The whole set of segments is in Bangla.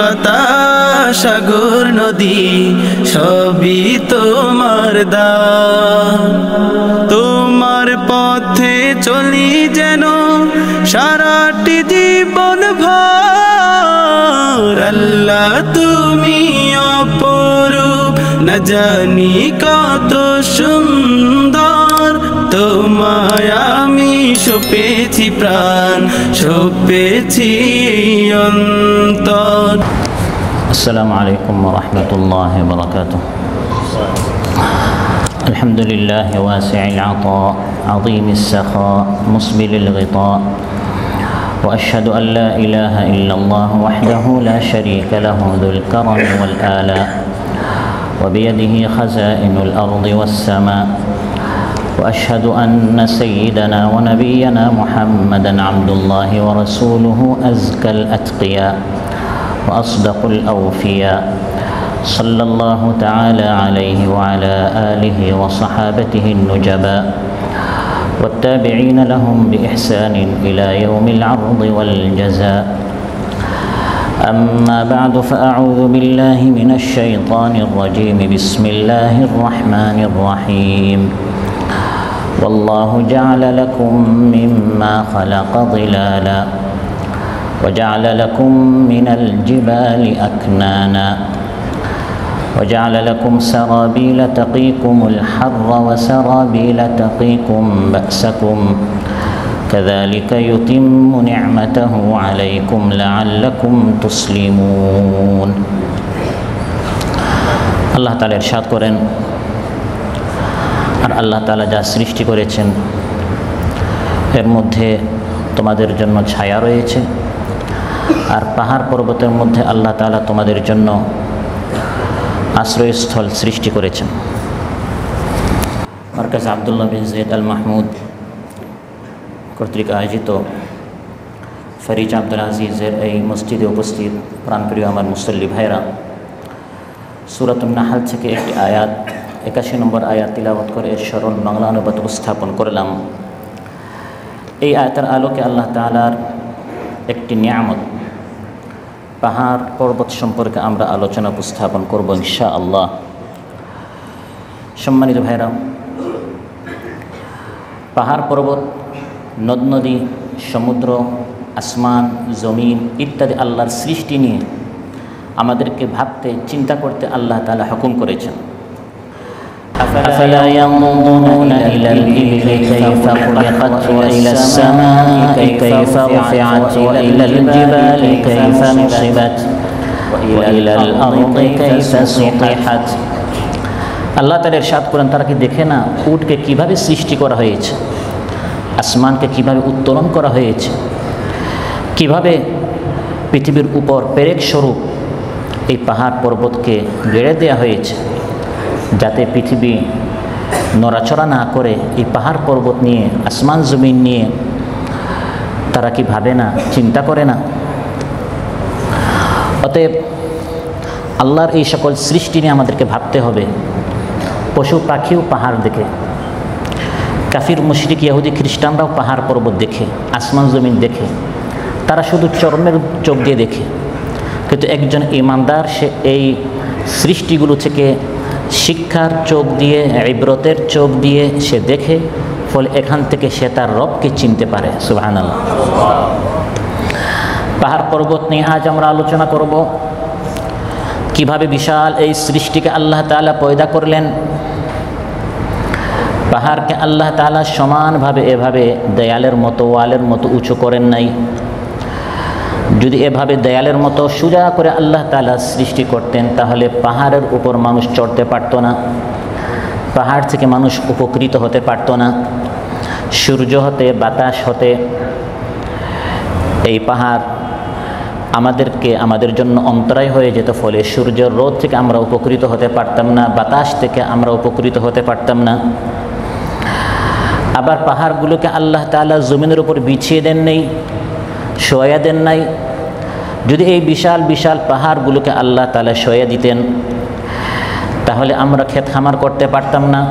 বাতাস সাগর নদী সবই তোমার দান। তোমার পথে চলি যেন সারাটি জীবন ভর। আল্লাহ তুমি অপরূপ, না জানি কত সুন্দর। তোমায় আমি সপেছি প্রাণ, সপেছি অন্তর। السلام عليكم ورحمة الله وبركاته. الحمد لله واسع العطاء عظيم السخاء مسبل الغطاء، وأشهد أن لا إله إلا الله وحده لا شريك له ذو الكرم والآلاء، وبيده خزائن الأرض والسماء، وأشهد أن سيدنا ونبينا محمدًا عبد الله ورسوله أزكى الأتقياء وأصدق الأوفياء، صلى الله تعالى عليه وعلى آله وصحابته النجباء والتابعين لهم بإحسان إلى يوم العرض والجزاء. أما بعد، فأعوذ بالله من الشيطان الرجيم. بسم الله الرحمن الرحيم. والله جعل لكم مما خلق ظلالا وجعل لكم من الجبال أكنانا وجعل لكم سرابيل تقيكم الحر وسرابيل تقيكم بأسكم كذلك يتم نعمته عليكم لعلكم تسلمون. আল্লাহ তাআলা ইরশাদ করেন, আর আল্লাহ তাআলা যা সৃষ্টি করেছেন এর মধ্যে তোমাদের জন্য ছায়া রয়েছে, আর পাহাড় পর্বতের মধ্যে আল্লাহ তাআলা তোমাদের জন্য আশ্রয়স্থল সৃষ্টি করেছেন। মারকাজ আব্দুল্লাহ বিন যায়েদ আল মাহমুদ কর্তৃক আয়োজিত ফরিজ আব্দুল আজিজের এই মসজিদে উপস্থিত প্রাণপ্রিয় আমার মুসল্লি ভাইরা, সূরাতুন নাহল থেকে একটি আয়াত 81 নম্বর আয়াত তিলাওয়াত করে এর সরল বাংলা অনুবাদ উপস্থাপন করলাম। এই আয়াতের আলোকে আল্লাহ তাআলার একটি নিয়ামত পাহাড় পর্বত সম্পর্কে আমরা আলোচনা উপস্থাপন করব ইনশাআল্লাহ। সম্মানিত ভাইরা, পাহাড় পর্বত, নদ নদী, সমুদ্র, আসমান, জমিন ইত্যাদি আল্লাহর সৃষ্টি নিয়ে আমাদেরকে ভাবতে, চিন্তা করতে আল্লাহ তাআলা হুকুম করেছেন। أفلا ينظرون إلى الإبل كيف خلقت وإلى السماء كيف رفعت وإلى الجبال كيف نصبت وإلى الأرض كيف سطحت। আল্লাহ তাআলা ইরশাদ করেন, তারা কি দেখে না উটকে কিভাবে সৃষ্টি করা হয়েছে, আসমানকে কিভাবে উত্তোলন করা হয়েছে, কিভাবে পৃথিবীর উপর পেরেক স্বরূপ এই পাহাড় পর্বতকে গেড়ে দেওয়া হয়েছে, যাতে পৃথিবী নড়াচড়া না করে। এই পাহাড় পর্বত নিয়ে, আসমান জমিন নিয়ে তারা কি ভাবে না, চিন্তা করে না? অতএব আল্লাহর এই সকল সৃষ্টি নিয়ে আমাদেরকে ভাবতে হবে। পশু পাখিও পাহাড় দেখে, কাফির মুশরিক ইহুদি খ্রিস্টানরাও পাহাড় পর্বত দেখে, আসমান জমিন দেখে। তারা শুধু চর্মের চোখ দিয়ে দেখে, কিন্তু একজন ঈমানদার সে এই সৃষ্টিগুলো থেকে শিক্ষার চোখ দিয়ে, ইবরতের চোখ দিয়ে সে দেখে, ফলে এখান থেকে সে তার রবকে চিনতে পারে। সুবহানাল্লাহ। পাহাড় পর্বত নিয়ে আজ আমরা আলোচনা করব, কিভাবে বিশাল এই সৃষ্টিকে আল্লাহ তাআলা পয়দা করলেন। পাহাড়কে আল্লাহ তাআলা সমানভাবে এভাবে দেয়ালের মতো, ওয়ালের মতো উঁচু করেন নাই। যদি এভাবে দেয়ালের মতো সোজা করে আল্লাহ তাআলা সৃষ্টি করতেন, তাহলে পাহাড়ের উপর মানুষ চড়তে পারত না, পাহাড় থেকে মানুষ উপকৃত হতে পারত না। সূর্য হতে, বাতাস হতে এই পাহাড় আমাদের জন্য অন্তরায় হয়ে যেত, ফলে সূর্যের রোদ থেকে আমরা উপকৃত হতে পারতাম না, বাতাস থেকে আমরা উপকৃত হতে পারতাম না। আবার পাহাড়গুলোকে আল্লাহ তাআলা জমিনের উপর বিছিয়ে দেন নেই, শোয়া দেন নাই। যদি এই বিশাল বিশাল পাহাড়গুলোকে আল্লাহ তাআলা শোয়া দিতেন, তাহলে আমরা ক্ষেত খামার করতে পারতাম না,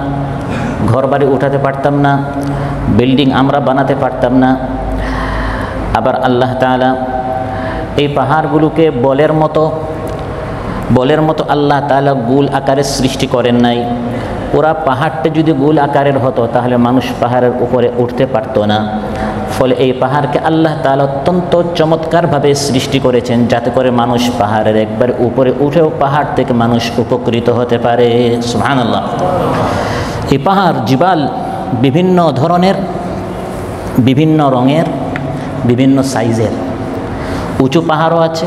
ঘরবাড়ি উঠাতে পারতাম না, বিল্ডিং আমরা বানাতে পারতাম না। আবার আল্লাহ তাআলা এই পাহাড়গুলোকে বলের মতো আল্লাহ তাআলা গোল আকারে সৃষ্টি করেন নাই। পুরা পাহাড়টা যদি গোল আকারের হতো তাহলে মানুষ পাহাড়ের উপরে উঠতে পারতো না। ফলে এই পাহাড়কে আল্লাহ তাআলা অত্যন্ত চমৎকারভাবে সৃষ্টি করেছেন, যাতে করে মানুষ পাহাড়ের একবার উপরে উঠেও পাহাড় থেকে মানুষ উপকৃত হতে পারে। সুবহানাল্লাহ। এই পাহাড় জিবাল বিভিন্ন ধরনের, বিভিন্ন রঙের, বিভিন্ন সাইজের। উঁচু পাহাড়ও আছে,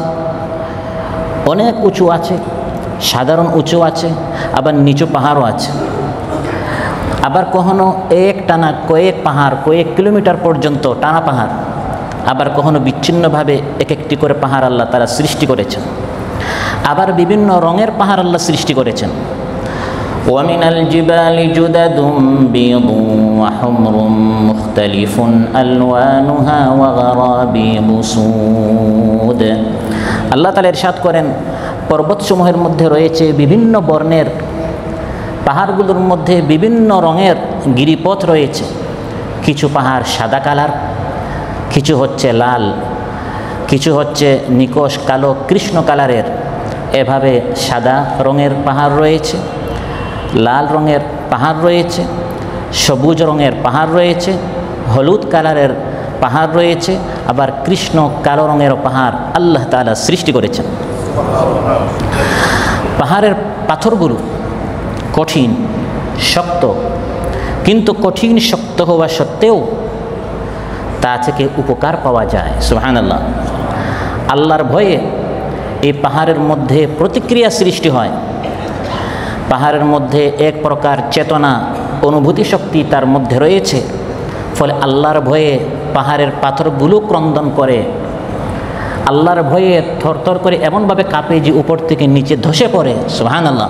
অনেক উঁচু আছে, সাধারণ উঁচু আছে, আবার নিচু পাহাড়ও আছে। আবার কখনো এক টানা কয়েক পাহাড়, কয়েক কিলোমিটার পর্যন্ত টানা পাহাড়, আবার কখনো বিচ্ছিন্নভাবে এক একটি করে পাহাড় আল্লাহ তাআলা সৃষ্টি করেছেন। আবার বিভিন্ন রঙের পাহাড় আল্লাহ সৃষ্টি করেছেন। ومن الجبال جدد بيض وحمر مختلف ألوانها وغرابيب سود। আল্লাহ তাআলা ইরশাদ করেন, পর্বতসমূহের মধ্যে রয়েছে বিভিন্ন বর্ণের, পাহাড়গুলোর মধ্যে বিভিন্ন রঙের গিরিপথ রয়েছে। কিছু পাহাড় সাদা কালার, কিছু হচ্ছে লাল, কিছু হচ্ছে নিকশ কালো কৃষ্ণ কালারের। এভাবে সাদা রঙের পাহাড় রয়েছে, লাল রঙের পাহাড় রয়েছে, সবুজ রঙের পাহাড় রয়েছে, হলুদ কালারের পাহাড় রয়েছে, আবার কৃষ্ণ কালো রঙের পাহাড় আল্লাহ তাআলা সৃষ্টি করেছেন। পাহাড়ের পাথরগুলো কঠিন শক্ত, কিন্তু কঠিন শক্ত হওয়া সত্ত্বেও তা থেকে উপকার পাওয়া যায়। সুবহানাল্লাহ। আল্লাহর ভয়ে এই পাহাড়ের মধ্যে প্রতিক্রিয়া সৃষ্টি হয়। পাহাড়ের মধ্যে এক প্রকার চেতনা, অনুভূতি শক্তি তার মধ্যে রয়েছে। ফলে আল্লাহর ভয়ে পাহাড়ের পাথরগুলো ক্রন্দন করে, আল্লাহর ভয়ে থরথর করে এমনভাবে কাঁপে যে উপর থেকে নিচে ধসে পড়ে। সুবহানাল্লাহ।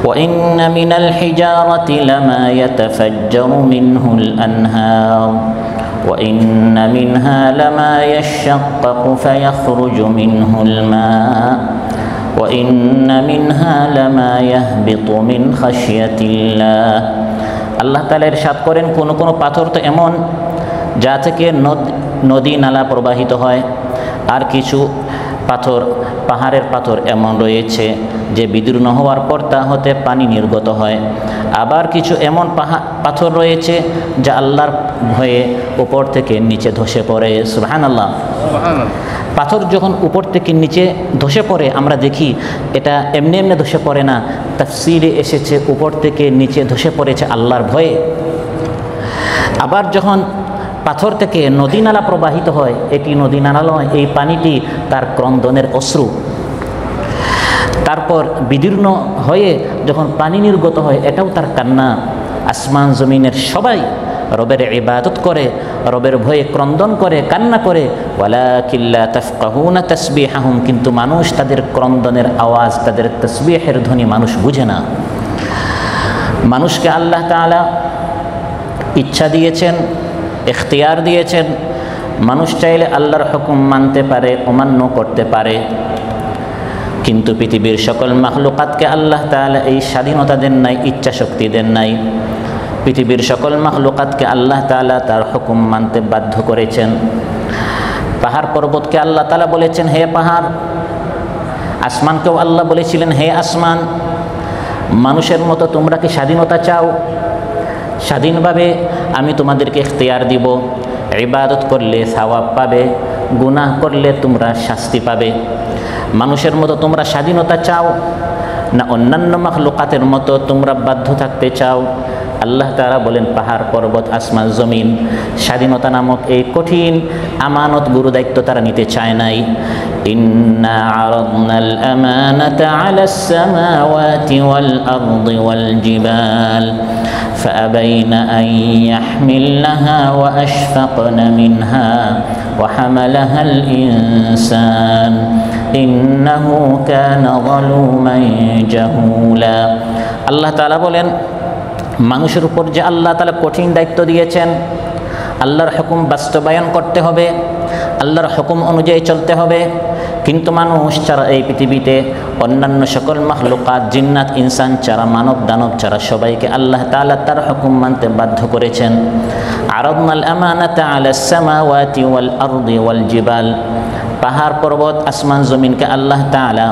وإن من الحجارة لما يتفجر منه الأنهار وإن منها لما يشقق فيخرج منه الماء وإن منها لما يهبط من خشية الله। আল্লাহ তাআলা ইরশাদ করেন, কোন কোন পাথর তো এমন যা থেকে নদী নালা প্রবাহিত হয়, আর কিছু পাথর, পাহাড়ের পাথর এমন রয়েছে যে বিদীর্ণ হওয়ার পর তা হতে পানি নির্গত হয়। আবার কিছু এমন পাথর রয়েছে যা আল্লাহর ভয়ে উপর থেকে নিচে ধসে পড়ে। সুবহানাল্লাহ। পাথর যখন উপর থেকে নিচে ধসে পড়ে আমরা দেখি এটা এমনি এমনি ধসে পড়ে না, তাফসীরে এসেছে উপর থেকে নিচে ধসে পড়েছে আল্লাহর ভয়ে। আবার যখন পাথর থেকে নদী নালা প্রবাহিত হয়, এটি নদী নালা নয়, এই পানিটি তার ক্রন্দনের অশ্রু। তারপর বিদীর্ণ হয়ে যখন পানি নির্গত হয়, এটাও তার কান্না। আসমান জমিনের সবাই রবের ইবাদত করে, রবের ভয়ে ক্রন্দন করে, কান্না করে। ওয়ালাকিন লা তাফকাহুনা তাসবিহাহুম, কিন্তু মানুষ তাদের ক্রন্দনের আওয়াজ, তাদের তাসবিহের ধ্বনি মানুষ বুঝে না। মানুষকে আল্লাহ তাআলা ইচ্ছা দিয়েছেন, ইখতিয়ার দিয়েছেন। মানুষ চাইলে আল্লাহর হুকুম মানতে পারে, অমান্য করতে পারে। কিন্তু পৃথিবীর সকল মাখলুকাতকে আল্লাহ তাআলা এই স্বাধীনতা দেন নাই, ইচ্ছা শক্তি দেন নাই। পৃথিবীর সকল মাখলুকাতকে আল্লাহ তাআলা তার হুকুম মানতে বাধ্য করেছেন। পাহাড় পর্বতকে আল্লাহ তাআলা বলেছেন, হে পাহাড়। আসমানকেও আল্লাহ বলেছিলেন, হে আসমান, মানুষের মতো তোমরা কি স্বাধীনতা চাও? স্বাধীনভাবে আমি তোমাদেরকে ইখতিয়ার দিব। ইবাদত করলে সওয়াব পাবে, গুনাহ করলে তোমরা শাস্তি পাবে। মানুষের মতো তোমরা স্বাধীনতা চাও না অন্যান্য মাখলুকাতের মতো তোমরা বাধ্য থাকতে চাও? আল্লাহ তাআলা বলেন, পাহাড় পর্বত আসমান জমিন স্বাধীনতা নামক এই কঠিন আমানত গুরু দায়িত্ব তারা নিতে চায় নাই। ইন্না আরাদনাল আমানাতা আলাস সামাওয়াতি ওয়াল আরদি ওয়াল জিবাল فأبين أن يحملنها وأشفقن منها وحملها الإنسان إنه كان ظلوما جهولا। আল্লাহ তাআলা বলেন, মানুষের উপর যে আল্লাহ তাআলা কঠিন দায়িত্ব দিয়েছেন, আল্লাহর হুকুম বাস্তবায়ন করতে হবে, আল্লাহর হুকুম অনুযায়ী চলতে হবে। কিন্তু মানুষ ছাড়া এই পৃথিবীতে অন্যান্য সকল মাখলুকাত, জিন্নাত, ইনসান ছাড়া, মানব দানব ছাড়া সবাইকে আল্লাহ তাআলা তার হুকুম মানতে বাধ্য করেছেন। আরাদনাল আমানাতা আলাস সামাওয়াতি ওয়াল আরদি ওয়াল জিবাল, পাহাড় পর্বত আসমান জমিনকে আল্লাহ তাআলা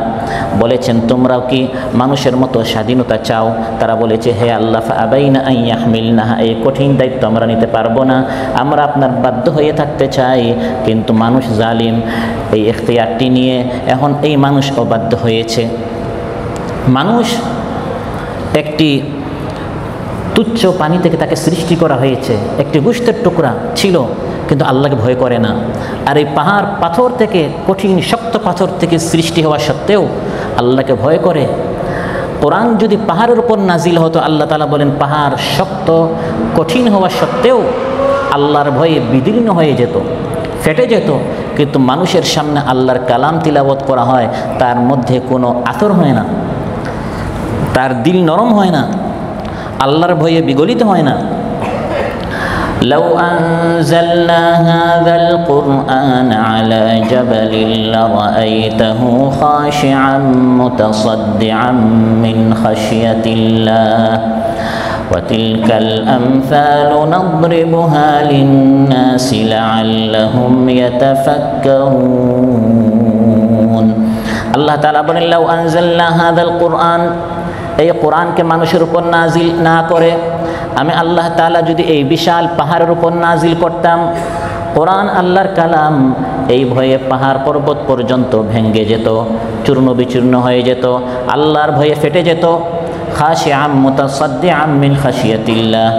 বলেছেন তোমরাও কি মানুষের মতো স্বাধীনতা চাও? তারা বলেছে হে আল্লাহ ফাআবাইনা আন ইয়াহমিলনাহা, এই কঠিন দায়িত্ব আমরা নিতে পারবো না, আমরা আপনার বাধ্য হয়ে থাকতে চাই। কিন্তু মানুষ জালিম, এই ইখতিয়ারটি নিয়ে এখন এই মানুষ অবাধ্য হয়েছে। মানুষ একটি তুচ্ছ পানি থেকে তাকে সৃষ্টি করা হয়েছে, একটি গোশতের টুকরা ছিল, কিন্তু আল্লাহকে ভয় করে না। আর এই পাহাড় পাথর থেকে, কঠিন শক্ত পাথর থেকে সৃষ্টি হওয়া সত্ত্বেও আল্লাহকে ভয় করে। কোরআন যদি পাহাড়ের উপর নাজিল হতো, আল্লাহ তাআলা বলেন পাহাড় শক্ত কঠিন হওয়া সত্ত্বেও আল্লাহর ভয়ে বিদীর্ণ হয়ে যেত, ফেটে যেত। কিন্তু মানুষের সামনে আল্লাহর কালাম তিলাওয়াত করা হয়, তার মধ্যে কোনো আতর হয় না, তার দিল নরম হয় না, আল্লাহর ভয়ে বিগলিত হয় না। لو أنزلنا هذا القرآن على جبل لرأيته خاشعا متصدعا من خشية الله وتلك الأمثال نضربها للناس لعلهم يتفكرون الله تعالى بن لو أنزلنا هذا القرآن এই কোরআনকে মানুষের উপর নাজিল না করে আমি আল্লাহ তাআলা যদি এই বিশাল পাহাড়ের উপর নাজিল করতাম, কোরআন আল্লাহর কালাম, এই ভয়ে পাহাড় পর্বত পর্যন্ত ভেঙে যেত, চূর্ণ বিচূর্ণ হয়ে যেত, আল্লাহর ভয়ে ফেটে যেত। খাশিআম মুতাসাদ্দিআম মিন খাশিয়াতিল্লাহ,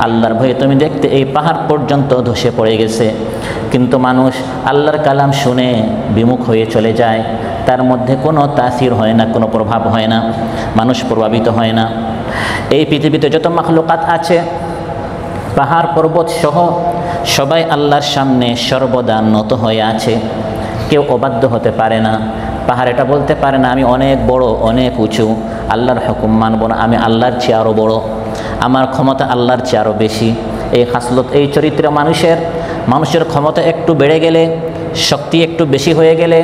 আল্লাহর ভয়ে তুমি দেখতে এই পাহাড় পর্যন্ত ধসে পড়ে গেছে। কিন্তু মানুষ আল্লাহর কালাম শুনে বিমুখ হয়ে চলে যায়, তার মধ্যে কোনো তাসির হয় না, কোনো প্রভাব হয় না, মানুষ প্রভাবিত হয় না। এই পৃথিবীতে যত মাখলুকাত আছে, পাহাড় পর্বত সহ সবাই আল্লাহর সামনে সর্বদা নত হয়ে আছে, কেউ অবাধ্য হতে পারে না। পাহাড় এটা বলতে পারে না আমি অনেক বড়, অনেক উঁচু, আল্লাহর হুকুম মানব না, আমি আল্লাহর চেয়ে আরও বড়, আমার ক্ষমতা আল্লাহর চেয়ে আরও বেশি। এই খাসলত, এই চরিত্র মানুষের ক্ষমতা একটু বেড়ে গেলে, শক্তি একটু বেশি হয়ে গেলে,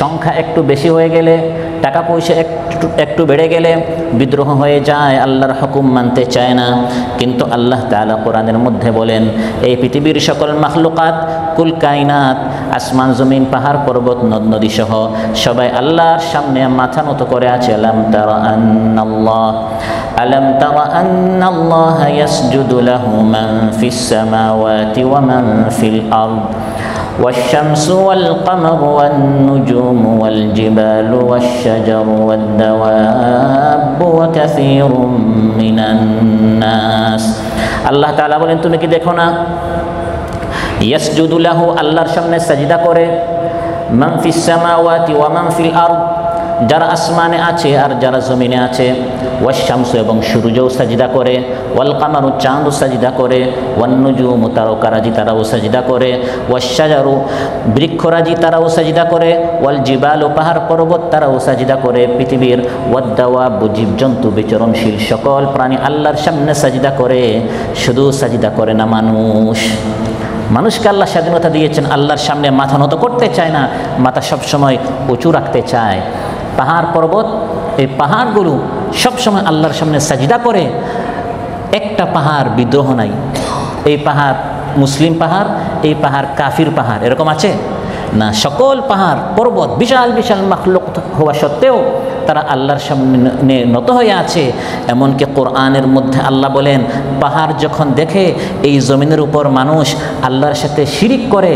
সংখ্যা একটু বেশি হয়ে গেলে, টাকা পয়সা একটু বেড়ে গেলে বিদ্রোহ হয়ে যায়, আল্লাহর হুকুম মানতে চায় না। কিন্তু আল্লাহ তাআলা কোরআনের মধ্যে বলেন এই পৃথিবীর সকল মাখলুকাত, কুল কায়নাত, আসমান জমিন পাহাড় পর্বত নদ নদী সহ সবাই আল্লাহর সামনে মাথা নত করে আছে। আলাম তারা আন্নাল্লাহ ইয়াসজুদু লাহু মান ফিস সামাওয়াতি ওয়া মান ফিল আরদ والشمس والقمر والنجوم والجبال والشجر والدواب وكثير من الناس আল্লাহ তাআলা বলেন তুমি কি দেখো না, ইয়াসজুদু লাহু, আল্লাহর সামনে সাজদা করে, মান ফিস সামাওয়াতি ওয়া মান ফিল আরদ, যারা আসমানে আছে আর যারা জমিনে আছে, ওয়াশ শামসু, এবং সূর্যও সাজদা করে, ওয়াল কামারু, চাঁদও সাজদা করে, ওয়ান নুজুমু, তারকারাজি তারাও সাজদা করে, ওয়াশ শাজারু, বৃক্ষরাজি তারাও সাজদা করে, ওয়াল জিবালু, পাহাড় পর্বত তারাও সাজদা করে, পৃথিবীর ওয়াদ দাওয়াব, জীবজন্তু বিচরণশীল সকল প্রাণী আল্লাহর সামনে সাজদা করে। শুধু সাজদা করে না মানুষ, মানুষকে আল্লাহ স্বাধীনতা দিয়েছেন, আল্লাহর সামনে মাথা নত করতে চায় না, মাথা সবসময় উঁচু রাখতে চায়। পাহাড় পর্বত, এই পাহাড়গুলো সবসময় আল্লাহর সামনে সাজদা করে, একটা পাহাড় বিদ্রোহ নাই। এই পাহাড় মুসলিম পাহাড়, এই পাহাড় কাফির পাহাড়, এরকম আছে না। সকল পাহাড় পর্বত বিশাল বিশাল মাখলুক হওয়া সত্ত্বেও তারা আল্লাহর সামনে নত হয়ে আছে। এমনকি কোরআনের মধ্যে আল্লাহ বলেন পাহাড় যখন দেখে এই জমিনের উপর মানুষ আল্লাহর সাথে শিরিক করে,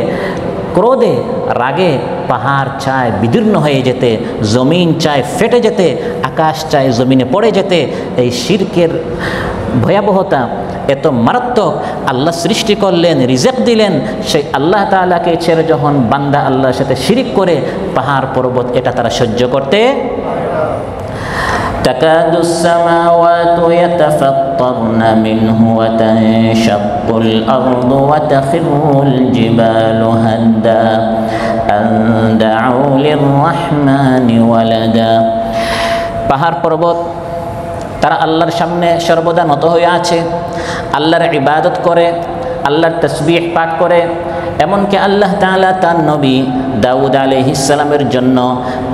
ক্রোধে রাগে পাহাড় চায় বিদীর্ণ হয়ে যেতে, জমিন চায় ফেটে যেতে, আকাশ চায় জমিনে পড়ে যেতে। এই শিরকের ভয়াবহতা এত মারাত্মক, আল্লাহ সৃষ্টি করলেন, রিজেক দিলেন, সেই আল্লাহ তাআলাকে ছেড়ে যখন বান্দা আল্লাহর সাথে শিরিক করে, পাহাড় পর্বত এটা তারা সহ্য করতে। تكاد السماوات يتفطرن منه وتنشق الأرض وتخر الجبال هدا أن دعوا للرحمن ولدا পাহাড় পর্বত তারা আল্লাহর সামনে সর্বদা নত হয়ে আছে, আল্লাহর ইবাদত করে, আল্লাহর তাসবিহ পাঠ করে, এমনকি আল্লাহ তাআলা তার নবী দাউদ আলাইহিস সালামের জন্য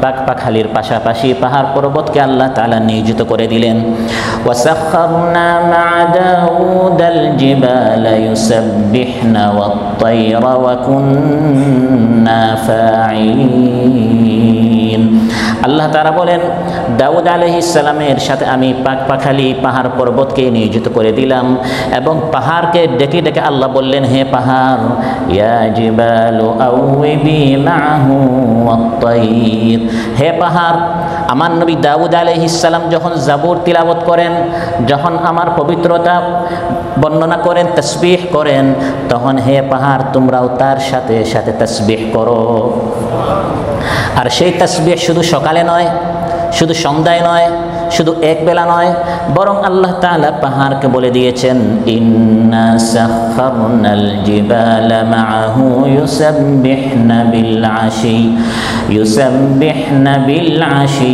পাকপাখালির পাশাপাশি পাহাড় পর্বতকে আল্লাহ তাআলা নিয়োজিত করে দিলেন। ওয়াসাখখারনা মা দাউদাল জিবালা ইউসাব্বিহনা ওয়াত-তায়রা ওয়া কুন্না ফাঈলিন। আল্লাহ তাআলা বলেন দাউদ আলাইহিস সালামের সাথে আমি পাকপাখালি পাহাড় পর্বতকে নিয়োজিত করে দিলাম এবং পাহাড়কে ডেকে ডেকে আল্লাহ বললেন, হে পাহাড়, ইয়া জিবালু আউবি মাহু ওয়াত-তায়র, হে পাহাড়, আমার নবী দাউদ আলাইহিস সালাম যখন জাবুর তিলাওয়াত করেন, যখন আমার পবিত্রতা বর্ণনা করেন, তাসবিহ করেন, তখন হে পাহাড় তোমরাও তার সাথে সাথে তাসবিহ করো। আর সেই তাসবিহ শুধু সকালে নয়, শুধু সন্ধ্যায় নয়, শুধু এক বেলা নয়, বরং আল্লাহ তাআলা পাহাড়কে বলে দিয়েছেন, ইন্না সাখখারনাল জিবালা মাআহু ইউসাব্বিহনা বিল আশি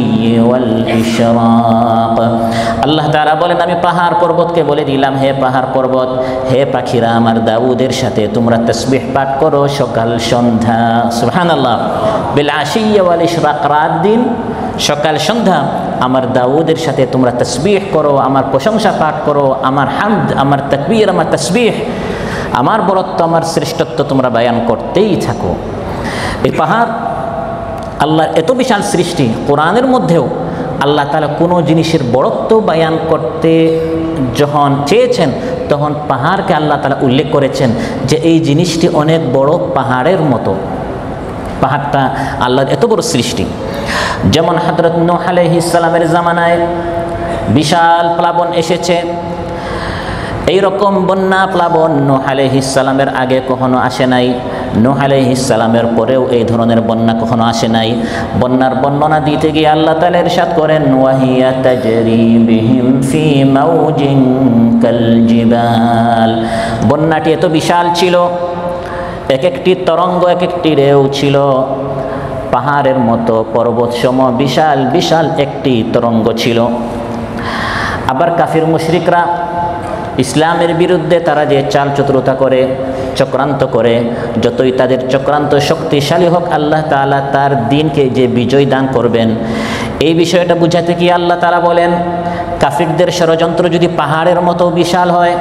ওয়াল ইশরাক। আল্লাহ তাআলা বলেন আমি পাহাড় পর্বতকে বলে দিলাম, হে পাহাড় পর্বত, হে পাখিরা, আমার দাউদের সাথে তোমরা তাসবিহ পাঠ করো সকাল সন্ধ্যা। সুবহানাল্লাহ। বিল আশি ওয়াল ইশরাক, রাত দিন সকাল সন্ধ্যা আমার দাউদের সাথে তোমরা তাসবিহ করো, আমার প্রশংসা পাঠ করো, আমার হামদ, আমার তাকবীর, আমার তাসবিহ, আমার বরত্ব, আমার শ্রেষ্ঠত্ব তোমরা বয়ান করতেই থাকো। এই পাহাড় আল্লাহর এত বিশাল সৃষ্টি, কোরআনের মধ্যেও আল্লাহ তাআলা কোনো জিনিসের বড়ত্ব বয়ান করতে যখন চেয়েছেন তখন পাহাড়কে আল্লাহ তাআলা উল্লেখ করেছেন যে এই জিনিসটি অনেক বড়, পাহাড়ের মতো। পাহাড়টা আল্লাহর এত বড় সৃষ্টি। যেমন হযরত নূহ আলাইহিস সালামের জামানায় বিশাল প্লাবন এসেছে, এই রকম বন্যা প্লাবন নূহ আলাইহিস সালামের আগে কখনো আসে নাই, নূহ আলাইহিস সালামের পরেও এই ধরনের বন্যা কখনো আসে নাই। বন্যার বর্ণনা দিতে গিয়ে আল্লাহ তাআলা ইরশাদ করেন, ওয়াহিয়া তাজরি বিহিম ফি মাউজিন কাল জিবাল। বন্যাটি এত বিশাল ছিল, এক একটি তরঙ্গ, এক একটি ঢেউ ছিল পাহাড়ের মতো, পর্বত সম বিশাল বিশাল একটি তরঙ্গ ছিল। আবার কাফির মুশরিকরা ইসলামের বিরুদ্ধে তারা যে চাল চতুরতা করে, চক্রান্ত করে, যতই তাদের চক্রান্ত শক্তিশালী হোক, আল্লাহ তাআলা তার দ্বীনকে যে বিজয় দান করবেন, এই বিষয়টা বুঝাতে কি আল্লাহ তাআলা বলেন কাফিরদের ষড়যন্ত্র যদি পাহাড়ের মতো বিশাল হয়,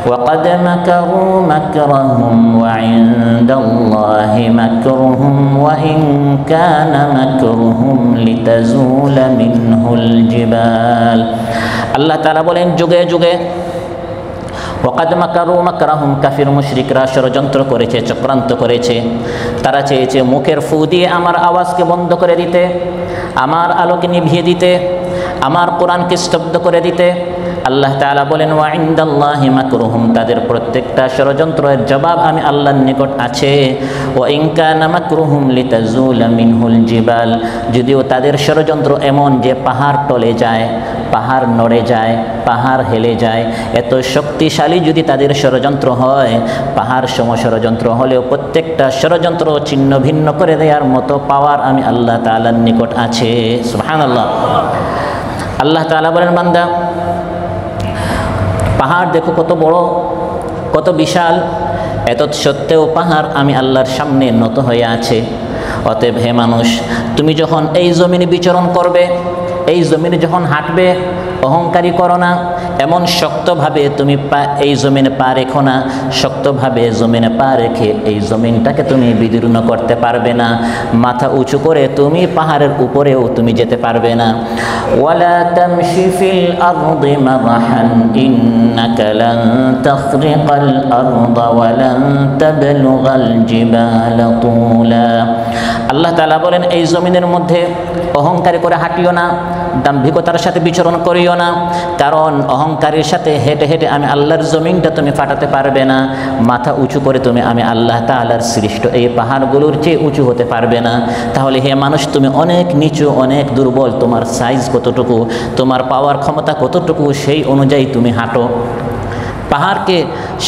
وَقَدْ مَكَرُوا مَكْرَهُمْ وَعِندَ اللَّهِ مَكْرُهُمْ وَإِنْ كَانَ مَكْرُهُمْ لِتَزُولَ مِنْهُ الْجِبَالُ। আল্লাহ তাআলা বলেন যুগে যুগে ওয়াকাদ মাকারু মাকরাহুম, কাফির মুশরিকরা ষড়যন্ত্র করেছে, চক্রান্ত করেছে। তারা চেয়েছে মুখের ফু দিয়ে আমার আওয়াজকে বন্ধ করে দিতে, আমার আলোকে নিভিয়ে দিতে, আমার কোরআনকে স্তব্ধ করে দিতে। আল্লাহ তাআলা বলেন ওয়া ইনদাল্লাহি মাকরুহুম, তাদের প্রত্যেকটা ষড়যন্ত্রের জবাব আমি আল্লাহর নিকট আছে। ওয়া ইন কানা মাকরুহুম লিতাজুলা মিনহুল জিবাল, যদিও তাদের ষড়যন্ত্র এমন যে পাহাড় টলে যায়, পাহাড় নড়ে যায়, পাহাড় হেলে যায়, এত শক্তিশালী যদি তাদের ষড়যন্ত্র হয়, পাহাড় সম ষড়যন্ত্র হলেও প্রত্যেকটা ষড়যন্ত্র ছিন্ন ভিন্ন করে দেওয়ার মতো পাওয়ার আমি আল্লাহ তাআলার নিকট আছে। সুবহানাল্লাহ। আল্লাহ তাআলা বলেন বান্দা পাহাড় দেখো কত বড়, কত বিশাল, এত সত্ত্বেও পাহাড় আমি আল্লাহর সামনে নত হয়ে আছে। অতএব হে মানুষ, তুমি যখন এই জমিনে বিচরণ করবে, এই জমিনে যখন হাঁটবে, অহংকারী করো না, এমন শক্তভাবে তুমি এই জমিনে পা রেখো না, শক্তভাবে জমিনে পা রেখে এই জমিনটাকে তুমি বিদীর্ণ করতে পারবে না। মাথা উঁচু করে তুমি পাহাড়ের উপরেও তুমি যেতে পারবে না। ওয়ালা তামশি ফিল আরদি মারহান ইন্নাকা লান তাখরিকাল আরদা ওয়া লান তাবলুগাল জিবালা তুলা। আল্লাহ তাআলা বলেন এই জমিনের মধ্যে অহংকারী করে হাঁটিও না, দাম্ভিকতার সাথে বিচরণ করিও না, কারণ অহংকারের সাথে হেঁটে হেঁটে আমি আল্লাহর জমিনটা তুমি ফাটাতে পারবে না। মাথা উঁচু করে তুমি আমি আল্লাহ তাআলার সৃষ্ট এই পাহাড়গুলোর চেয়ে উঁচু হতে পারবে না। তাহলে হে মানুষ, তুমি অনেক নিচু, অনেক দুর্বল, তোমার সাইজ কতটুকু, তোমার পাওয়ার ক্ষমতা কতটুকু, সেই অনুযায়ী তুমি হাঁটো। পাহাড়কে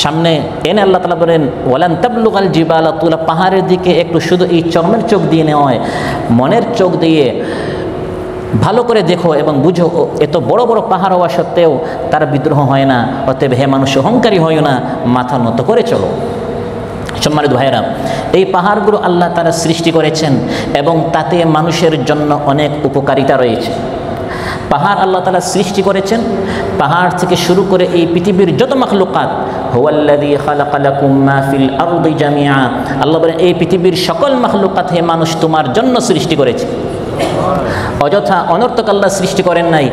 সামনে এনে আল্লাহ তাআলা বলেন ওয়ালান তাবলুগাল জিবালা তুলা, পাহাড়ের দিকে একটু শুধু এই চর্মের চোখ দিয়ে নেওয়া, মনের চোখ দিয়ে ভালো করে দেখো এবং বুঝো, এত বড় বড় পাহাড় হওয়া সত্ত্বেও তার বিদ্রোহ হয় না। অতএব হে মানুষ, অহংকারী হইও না, মাথা নত করে চলো। সম্মানিত ভাইয়েরা, এই পাহাড়গুলো আল্লাহ তাআলা সৃষ্টি করেছেন এবং তাতে মানুষের জন্য অনেক উপকারিতা রয়েছে। পাহাড় আল্লাহ তাআলা সৃষ্টি করেছেন, পাহাড় থেকে শুরু করে এই পৃথিবীর যত মাখলুকাত, হুয়াল্লাযী খালাকা লাকুম মা ফিল আরদি জামিআ, আল্লাহ বলেন এই পৃথিবীর সকল মাখলুকাত হে মানুষ তোমার জন্য সৃষ্টি করেছে। অযথা অনর্থক আল্লাহ সৃষ্টি করেন নাই।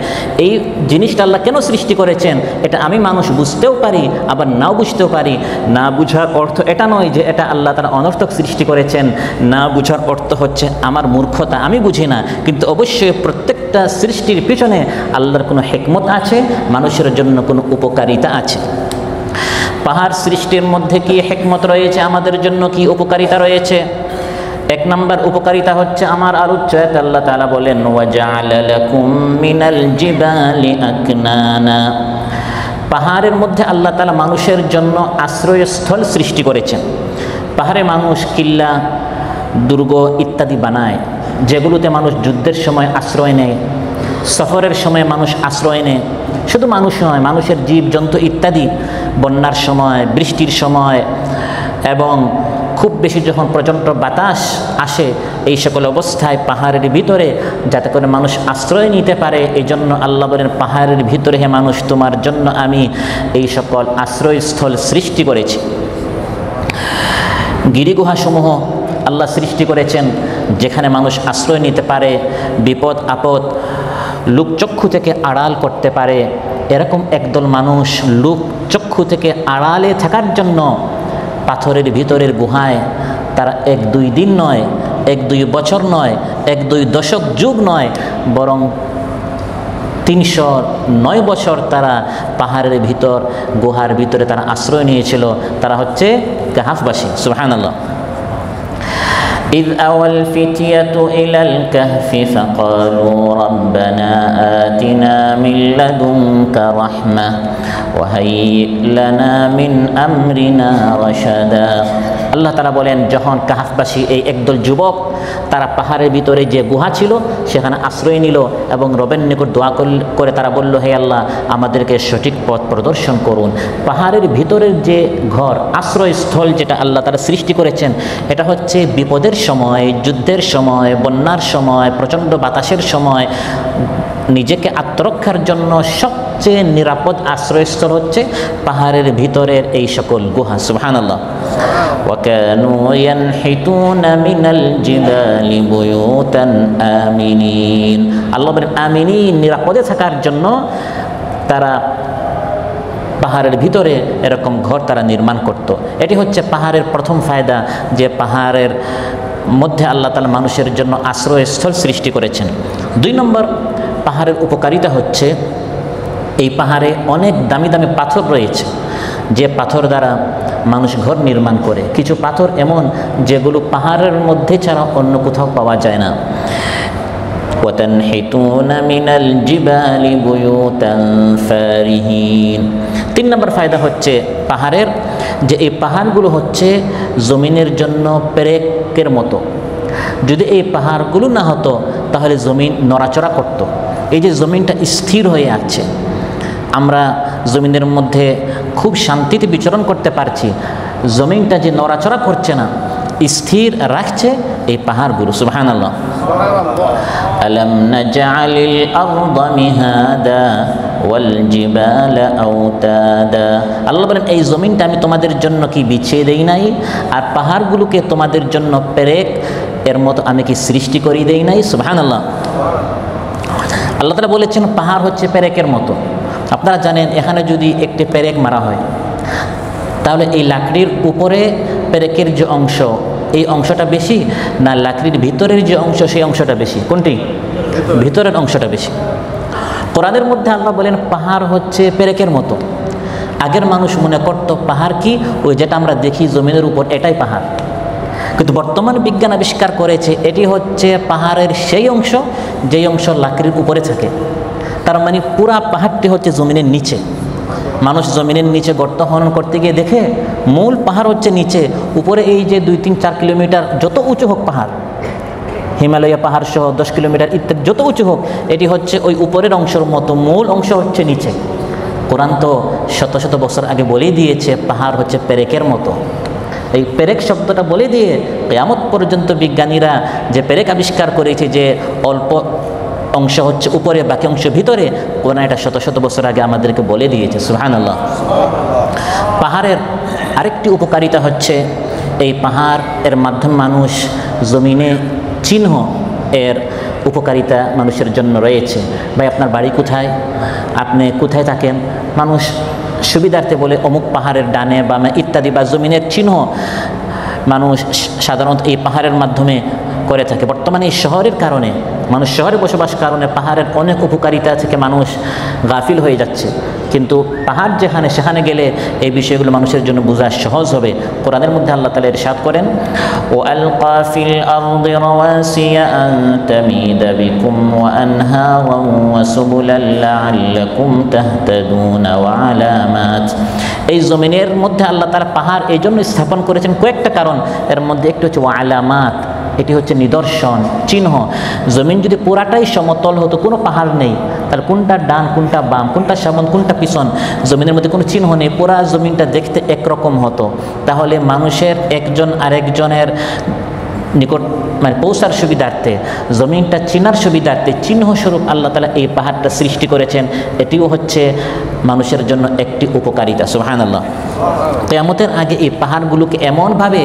এই জিনিসটা আল্লাহ কেন সৃষ্টি করেছেন এটা আমি মানুষ বুঝতেও পারি, আবার নাও বুঝতেও পারি। না বুঝার অর্থ এটা নয় যে এটা আল্লাহ তারা অনর্থক সৃষ্টি করেছেন, না বুঝার অর্থ হচ্ছে আমার মূর্খতা, আমি বুঝি না। কিন্তু অবশ্যই প্রত্যেকটা সৃষ্টির পিছনে আল্লাহর কোনো হিকমত আছে, মানুষের জন্য কোনো উপকারিতা আছে। পাহাড় সৃষ্টির মধ্যে কি হিকমত রয়েছে, আমাদের জন্য কি উপকারিতা রয়েছে? এক নম্বর উপকারিতা হচ্ছে আমার আলোচ্যাত আল্লাহ তাআলা বলেন ওয়াজআলা লাকুম মিনাল জিবালি আকনানা, পাহাড়ের মধ্যে আল্লাহ তাআলা মানুষের জন্য আশ্রয়স্থল সৃষ্টি করেছেন। পাহাড়ে মানুষ কিল্লা, দুর্গ ইত্যাদি বানায়, যেগুলোতে মানুষ যুদ্ধের সময় আশ্রয় নেয়, সফরের সময় মানুষ আশ্রয় নেয়। শুধু মানুষ নয়, মানুষের জীবজন্তু ইত্যাদি বন্যার সময়, বৃষ্টির সময় এবং খুব বেশি যখন প্রচণ্ড বাতাস আসে, এই সকল অবস্থায় পাহাড়ের ভিতরে যাতে করে মানুষ আশ্রয় নিতে পারে, এই জন্য আল্লাহ বলেন পাহাড়ের ভিতরে হে মানুষ তোমার জন্য আমি এই সকল আশ্রয়স্থল সৃষ্টি করেছি। গিরিগুহাসমূহ আল্লাহ সৃষ্টি করেছেন যেখানে মানুষ আশ্রয় নিতে পারে, বিপদ আপদ লোকচক্ষু থেকে আড়াল করতে পারে। এরকম একদল মানুষ লোকচক্ষু থেকে আড়ালে থাকার জন্য পাথরের ভিতরের গুহায় তারা 1-2 দিন নয়, 1-2 বছর নয়, 1-2 দশক যুগ নয়, বরং 309 বছর তারা পাহাড়ের ভিতর, গুহার ভিতরে তারা আশ্রয় নিয়েছিল। তারা হচ্ছে কাহাফবাসী। সুবহানাল্লাহ। إذ أوى الفتية إلى الكهف فقالوا ربنا آتنا من لدنك رحمة وهيئ لنا من أمرنا رشدا। আল্লাহ তাআলা বলেন যখন কাহাফবাসী এই একদল যুবক তারা পাহাড়ের ভিতরে যে গুহা ছিল সেখানে আশ্রয় নিল এবং রবের নিকট দোয়া করে তারা বলল, হে আল্লাহ আমাদেরকে সঠিক পথ প্রদর্শন করুন। পাহাড়ের ভিতরের যে ঘর, আশ্রয়স্থল যেটা আল্লাহ তাআলা সৃষ্টি করেছেন, এটা হচ্ছে বিপদের সময়, যুদ্ধের সময়, বন্যার সময়, প্রচণ্ড বাতাসের সময় নিজেকে আত্মরক্ষার জন্য সবচেয়ে নিরাপদ আশ্রয়স্থল হচ্ছে পাহাড়ের ভিতরের এই সকল গুহা। সুবহানাল্লাহ। وكانوا ينحتون من الجبال بيوتا آمنين, আল্লাহ বলেন আমিনিন, নিরাপদে থাকার জন্য তারা পাহাড়ের ভিতরে এরকম ঘর তারা নির্মাণ করত। এটি হচ্ছে পাহাড়ের প্রথম ফায়দা, যে পাহাড়ের মধ্যে আল্লাহ তাআলা মানুষের জন্য আশ্রয়স্থল সৃষ্টি করেছেন। 2 নম্বর পাহাড়ের উপকারিতা হচ্ছে এই পাহাড়ে অনেক দামি দামি পাথর রয়েছে, যে পাথর দ্বারা মানুষ ঘর নির্মাণ করে। কিছু পাথর এমন যেগুলো পাহাড়ের মধ্যে ছাড়া অন্য কোথাও পাওয়া যায় না। وَتَنْحِتُونَ مِنَ الْجِبَالِ بُيُوتًا فَارِهِينَ। 3 নম্বর ফায়দা হচ্ছে পাহাড়ের, যে এই পাহাড়গুলো হচ্ছে জমিনের জন্য পেরেকের মতো। যদি এই পাহাড়গুলো না হতো তাহলে জমিন নড়াচড়া করত। এই যে জমিনটা স্থির হয়ে আছে, আমরা জমিনের মধ্যে খুব শান্তিতে বিচরণ করতে পারছি, জমিনটা যে নড়াচড়া করছে না, স্থির রাখছে এই পাহাড়গুলো। সুবহানাল্লাহ। আলাম নাজআলিল আরদা মিহাদা ওয়াল জিবালা আওতাদা, আল্লাহ বলেন এই জমিনটা আমি তোমাদের জন্য কি বিছিয়ে দেই নাই, আর পাহাড়গুলোকে তোমাদের জন্য পেরেক এর মতো আমি কি সৃষ্টি করি দেই নাই। সুবহানাল্লাহ। আল্লাহ তাআলা বলেছেন পাহাড় হচ্ছে পেরেকের মতো। আপনারা জানেন এখানে যদি একটি পেরেক মারা হয় তাহলে এই লাকড়ির উপরে পেরেকের যে অংশ, এই অংশটা বেশি না লাকড়ির ভিতরের যে অংশ সেই অংশটা বেশি? কোনটি? ভিতরের অংশটা বেশি। কোরআনের মধ্যে আল্লাহ বলেন পাহাড় হচ্ছে পেরেকের মতো। আগের মানুষ মনে করত পাহাড় কি ওই যেটা আমরা দেখি জমিনের উপর, এটাই পাহাড়। কিন্তু বর্তমান বিজ্ঞান আবিষ্কার করেছে এটি হচ্ছে পাহাড়ের সেই অংশ যেই অংশ লাকড়ির উপরে থাকে। তার মানে পুরা পাহাড়টি হচ্ছে জমিনের নিচে। মানুষ জমিনের নিচে গর্ত খনন করতে গিয়ে দেখে মূল পাহাড় হচ্ছে নিচে, উপরে এই যে 2-3-4 কিলোমিটার যত উঁচু হোক পাহাড়, হিমালয় পাহাড় সহ 10 কিলোমিটার ইত্যাদি যত উঁচু হোক, এটি হচ্ছে ওই উপরের অংশের মতো, মূল অংশ হচ্ছে নিচে। কোরআন তো শত শত বছর আগে বলেই দিয়েছে পাহাড় হচ্ছে পেরেকের মতো। এই পেরেক শব্দটা বলে দিয়ে কিয়ামত পর্যন্ত বিজ্ঞানীরা যে পেরেক আবিষ্কার করেছে যে অল্প অংশ হচ্ছে উপরে, বাকি অংশ ভিতরে, কোরআন এটা শত শত বছর আগে আমাদেরকে বলে দিয়েছে। সুবহানাল্লাহ। পাহাড়ের আরেকটি উপকারিতা হচ্ছে এই পাহাড় এর মাধ্যমে মানুষ জমিনে চিহ্ন এর উপকারিতা মানুষের জন্য রয়েছে। ভাই আপনার বাড়ি কোথায়, আপনি কোথায় থাকেন, মানুষ সুবিধার্থে বলে অমুক পাহাড়ের ডানে বামে ইত্যাদি, বা জমিনের চিহ্ন মানুষ সাধারণত এই পাহাড়ের মাধ্যমে করে থাকে। বর্তমানে এই শহরের কারণে, মানুষ শহরে বসবাস কারণে পাহাড়ের অনেক উপকারিতা থেকে মানুষ গাফিল হয়ে যাচ্ছে, কিন্তু পাহাড় যেখানে সেখানে গেলে এই বিষয়গুলো মানুষের জন্য বোঝা সহজ হবে। কোরআনের মধ্যে আল্লাহ তাআলা ইরশাদ করেন, ওয়ালকা ফিল আরদি রাওয়াসিয়া আন তামিদা বিকুম ওয়া আনহারান ওয়া সুবুলান লাআল্লাকুম তাহতাদুন ওয়া আলামাত। এই জমিনের মধ্যে আল্লাহ তাআলা পাহাড় এই জন্য স্থাপন করেছেন কয়েকটা কারণ, এর মধ্যে একটি হচ্ছে ওয়া আলামাত, এটি হচ্ছে নিদর্শন, চিহ্ন। জমিন যদি পুরাটাই সমতল হতো, কোনো পাহাড় নেই, তাহলে কোনটা ডান কোনটা বাম, কোনটা সামনে কোনটা পিছন, জমিনের মধ্যে কোনো চিহ্ন নেই, পুরা জমিনটা দেখতে একরকম হতো, তাহলে মানুষের একজন আরেকজনের নিকট মানে পৌঁছার সুবিধার্থে, জমিনটা চিনার সুবিধার্থে চিহ্নস্বরূপ আল্লাহ তাআলা এই পাহাড়টা সৃষ্টি করেছেন। এটিও হচ্ছে মানুষের জন্য একটি উপকারিতা। সুবহানাল্লাহ। কিয়ামতের আগে এই পাহাড়গুলোকে এমনভাবে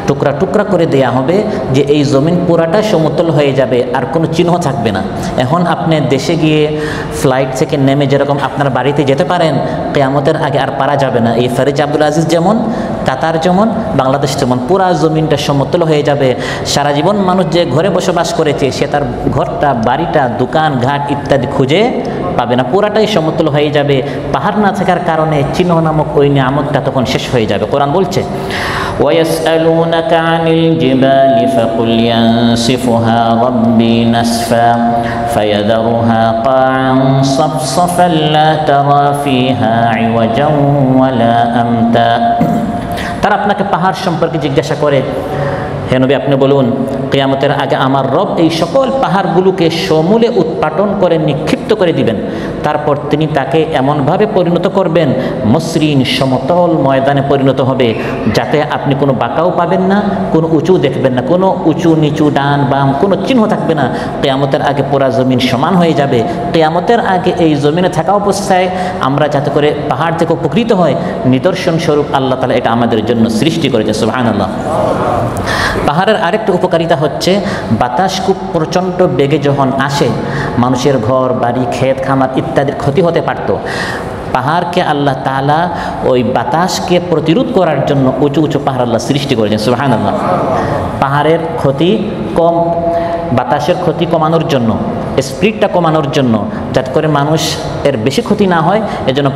টুকরা টুকরা করে দেয়া হবে যে এই জমিন পুরাটা সমতল হয়ে যাবে, আর কোনো চিহ্ন থাকবে না। এখন আপনি দেশে গিয়ে ফ্লাইট থেকে নেমে যেরকম আপনার বাড়িতে যেতে পারেন, কিয়ামতের আগে আর পারা যাবে না। এই ফারিজ আব্দুল আজিজ যেমন, কাতার যেমন, বাংলাদেশ যেমন, পুরা জমিনটা সমতল হয়ে যাবে। সারা জীবন মানুষ যে ঘরে বসবাস করেছে সে তার ঘরটা, বাড়িটা, দোকান ঘাট ইত্যাদি খুঁজে পাবে না, পুরাটাই সমতল হয়ে যাবে। পাহাড় না থাকার কারণে চিহ্ন নামক ওই নিয়ামতটা তখন শেষ হয়ে যাবে। কোরআন বলছে, وَيَسْأَلُونَكَ عَنِ الْجِبَالِ فَقُلْ يَنسِفُهَا رَبِّي نَسْفًا فَيَذَرُهَا قَاعًا صَفْصَفًا لَا تَرَى فِيهَا عِوَجًا وَلَا أَمْتًا। তারা আপনাকে পাহাড় সম্পর্কে জিজ্ঞাসা করে, হে নবী আপনি বলুন, কিয়ামতের আগে আমার রব এই সকল পাহাড়গুলোকে সমূলে উৎপাটন করে নিক্ষিপ্ত করে দিবেন, তারপর তিনি তাকে এমনভাবে পরিণত করবেন, মসৃণ সমতল ময়দানে পরিণত হবে, যাতে আপনি কোনো বাঁকাও পাবেন না, কোনো উঁচু দেখবেন না, কোনো উঁচু নিচু ডান বাম কোনো চিহ্ন থাকবে না। কিয়ামতের আগে পুরা জমিন সমান হয়ে যাবে। কিয়ামতের আগে এই জমিনে থাকা অবস্থায় আমরা যাতে করে পাহাড় থেকে উপকৃত হয়, নিদর্শন স্বরূপ আল্লাহ তাআলা এটা আমাদের জন্য সৃষ্টি করেছে। সুবহানাল্লাহ। পাহাড়ের আরেকটা উপকারিতা হচ্ছে, বাতাস খুব প্রচণ্ড বেগে যখন আসে, মানুষের ঘর বাড়ি ক্ষেত খামার ইত্যাদির ক্ষতি হতে পারত। পাহাড়কে আল্লাহ তাআলা ওই বাতাসকে প্রতিরোধ করার জন্য উঁচু উঁচু পাহাড় আল্লাহ সৃষ্টি করেছেন। সুবহানাল্লাহ। পাহাড়ের ক্ষতি কম, বাতাসের ক্ষতি কমানোর জন্য, স্পিডটা কমানোর জন্য, যাতে করে মানুষ এর বেশি ক্ষতি না হয়, এজন্য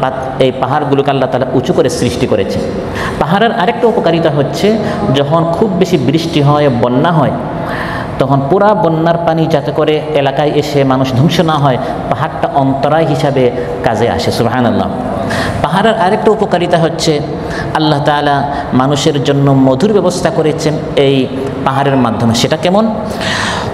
এই পাহাড়গুলোকে আল্লাহ তাআলা উঁচু করে সৃষ্টি করেছে। পাহাড়ের আরেকটা উপকারিতা হচ্ছে, যখন খুব বেশি বৃষ্টি হয়, বন্যা হয়, তখন পুরা বন্যার পানি যাতে করে এলাকায় এসে মানুষ ধ্বংস না হয়, পাহাড়টা অন্তরায় হিসাবে কাজে আসে। সুবহানাল্লাহ। পাহাড়ের আরেকটা উপকারিতা হচ্ছে, আল্লাহ তাআলা মানুষের জন্য মধুর ব্যবস্থা করেছেন এই পাহাড়ের মাধ্যমে। সেটা কেমন?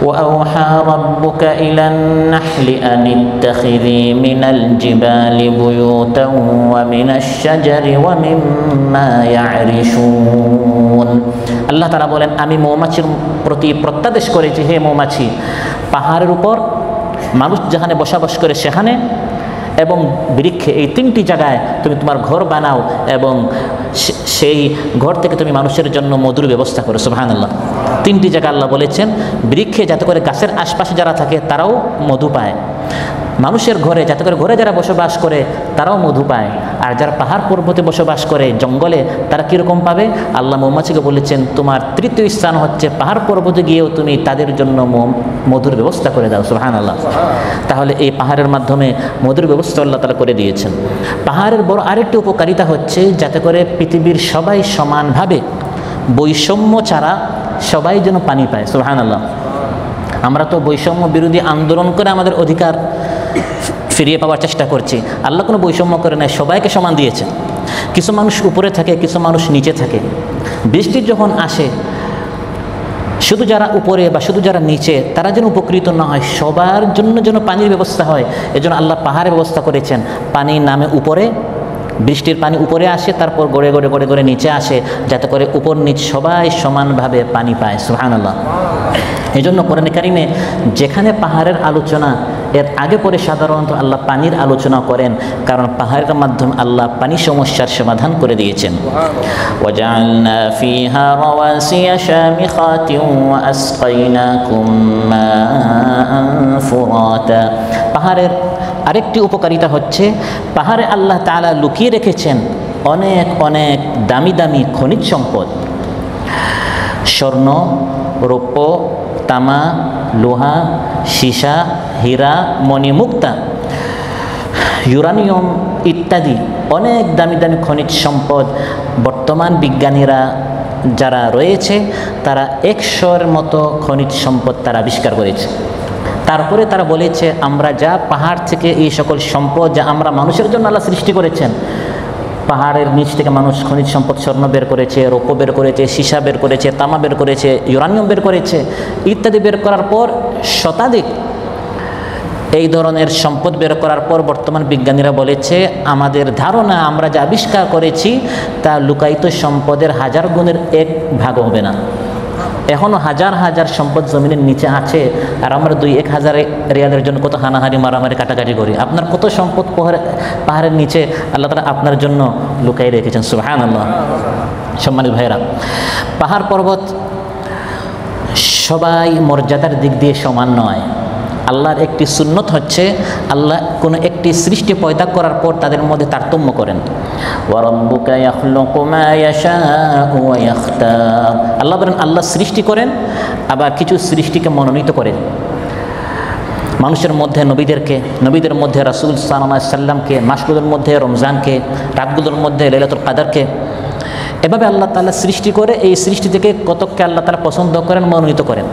وَأَوْحَى رَبُّكَ إِلَى النَّحْلِ أَنِ اتَّخِذِي مِنَ الْجِبَالِ بُيُوتًا وَمِنَ الشَّجَرِ وَمِمَّا يَعْرِشُونَ। আল্লাহ তাআলা বলেন, আমি মৌমাছির প্রতি প্রত্যাদেশ করেছি, হে মৌমাছি, পাহাড়ের উপর মানুষ যেখানে বসবাস করে সেখানে এবং বৃক্ষে, এই তিনটি জায়গায় তুমি তোমার ঘর বানাও এবং সেই ঘর থেকে তুমি মানুষের জন্য মধুর ব্যবস্থা করো। সুবহানাল্লাহ। তিনটি জায়গা আল্লাহ বলেছেন, বৃক্ষে যাতে করে গাছের আশপাশে যারা থাকে তারাও মধু পায়, মানুষের ঘরে যাতে করে ঘরে যারা বসবাস করে তারাও মধু পায়, আর যারা পাহাড় পর্বতে বসবাস করে জঙ্গলে তারা কীরকম পাবে? আল্লাহ মৌমাছিকে বলেছেন, তোমার তৃতীয় স্থান হচ্ছে পাহাড় পর্বতে গিয়েও তুমি তাদের জন্য মধুর ব্যবস্থা করে দাও। সুবহানাল্লাহ। তাহলে এই পাহাড়ের মাধ্যমে মধুর ব্যবস্থা আল্লাহ তাআলা করে দিয়েছেন। পাহাড়ের বড় আরেকটি উপকারিতা হচ্ছে, যাতে করে পৃথিবীর সবাই সমানভাবে, বৈষম্য ছাড়া সবাই যেন পানি পায়। সুবহানাল্লাহ। আমরা তো বৈষম্য বিরোধী আন্দোলন করে আমাদের অধিকার ফিরিয়ে পাওয়ার চেষ্টা করছি। আল্লাহ কোনো বৈষম্য করে নাই, সবাইকে সমান দিয়েছে। কিছু মানুষ উপরে থাকে, কিছু মানুষ নিচে থাকে। বৃষ্টি যখন আসে, শুধু যারা উপরে বা শুধু যারা নিচে তারা যেন উপকৃত না হয়, সবার জন্য যেন পানির ব্যবস্থা হয়, এজন্য আল্লাহ পাহাড়ের ব্যবস্থা করেছেন। পানি নামে উপরে বৃষ্টির পানি উপরে আসে, তারপর গড়ে গড়ে গড়ে গড়ে নিচে আসে, যাতে করে উপর নিচ সবাই সমানভাবে পানি পায়। সুবহানাল্লাহ। এই জন্য কোরআনে কারিমে যেখানে পাহাড়ের আলোচনা, এর আগে পরে সাধারণত আল্লাহ পানির আলোচনা করেন, কারণ পাহাড়ের মাধ্যমে আল্লাহ পানি সমস্যার সমাধান করে দিয়েছেন। ওয়াজআলনা ফিহা রাওয়াসিয়া শামিখাতিন ওয়া আসকাইনাকুম মাআন ফুরাতা। পাহাড়ের আরেকটি উপকারিতা হচ্ছে, পাহাড়ে আল্লাহ তাআলা লুকিয়ে রেখেছেন অনেক অনেক দামি দামি খনিজ সম্পদ, স্বর্ণ, রৌপ্য, তামা, লোহা, সীসা, হীরা, মণিমুক্তা, ইউরানিয়াম ইত্যাদি অনেক দামি দামি খনিজ সম্পদ। বর্তমান বিজ্ঞানীরা যারা রয়েছে তারা 100-এর মতো খনিজ সম্পদ তারা আবিষ্কার করেছে। তারপরে তারা বলেছে, আমরা যা পাহাড় থেকে এই সকল সম্পদ যা আমরা মানুষের জন্য আল্লাহ সৃষ্টি করেছেন, পাহাড়ের নিচ থেকে মানুষ খনিজ সম্পদ স্বর্ণ বের করেছে, রৌপ্য বের করেছে, সীসা বের করেছে, তামা বের করেছে, ইউরানিয়াম বের করেছে, ইত্যাদি বের করার পর শতাধিক এই ধরনের সম্পদ বের করার পর বর্তমান বিজ্ঞানীরা বলেছে, আমাদের ধারণা আমরা যা আবিষ্কার করেছি তা লুকায়িত সম্পদের 1000 গুণের 1 ভাগ হবে না। এখনও হাজার হাজার সম্পদ জমিনের নিচে আছে, আর আমরা 2-1000 রিয়ালের জন্য কত হানাহানি মারামারি কাটাকাটি করি। আপনার কত সম্পদ পাহাড়ের নিচে আল্লাহ তাআলা আপনার জন্য লুকাই রেখেছেন। সুবহানাল্লাহ। সম্মানিত ভাইরা, পাহাড় পর্বত সবাই মর্যাদার দিক দিয়ে সমান নয়। আল্লাহর একটি সুন্নত হচ্ছে, আল্লাহ কোনো একটি সৃষ্টি পয়দা করার পর তাদের মধ্যে তারতম্য করেন। ওয়া রাব্বুকা ইয়াখলুকু মা ইয়াশাউ ওয়া ইয়াখতার। আল্লাহ বলেন, আল্লাহ সৃষ্টি করেন, আবার কিছু সৃষ্টিকে মনোনীত করেন। মানুষের মধ্যে নবীদের মধ্যে রাসূল সাল্লাল্লাহু আলাইহি সাল্লামকে, মাসগুলোর মধ্যে রমজানকে, রাতগুলোর মধ্যে লাইলাতুল কদরকে, এভাবে আল্লাহ তাআলা সৃষ্টি করে এই সৃষ্টি থেকে কতককে আল্লাহ তাআলা পছন্দ করেন, মনোনীত করেন।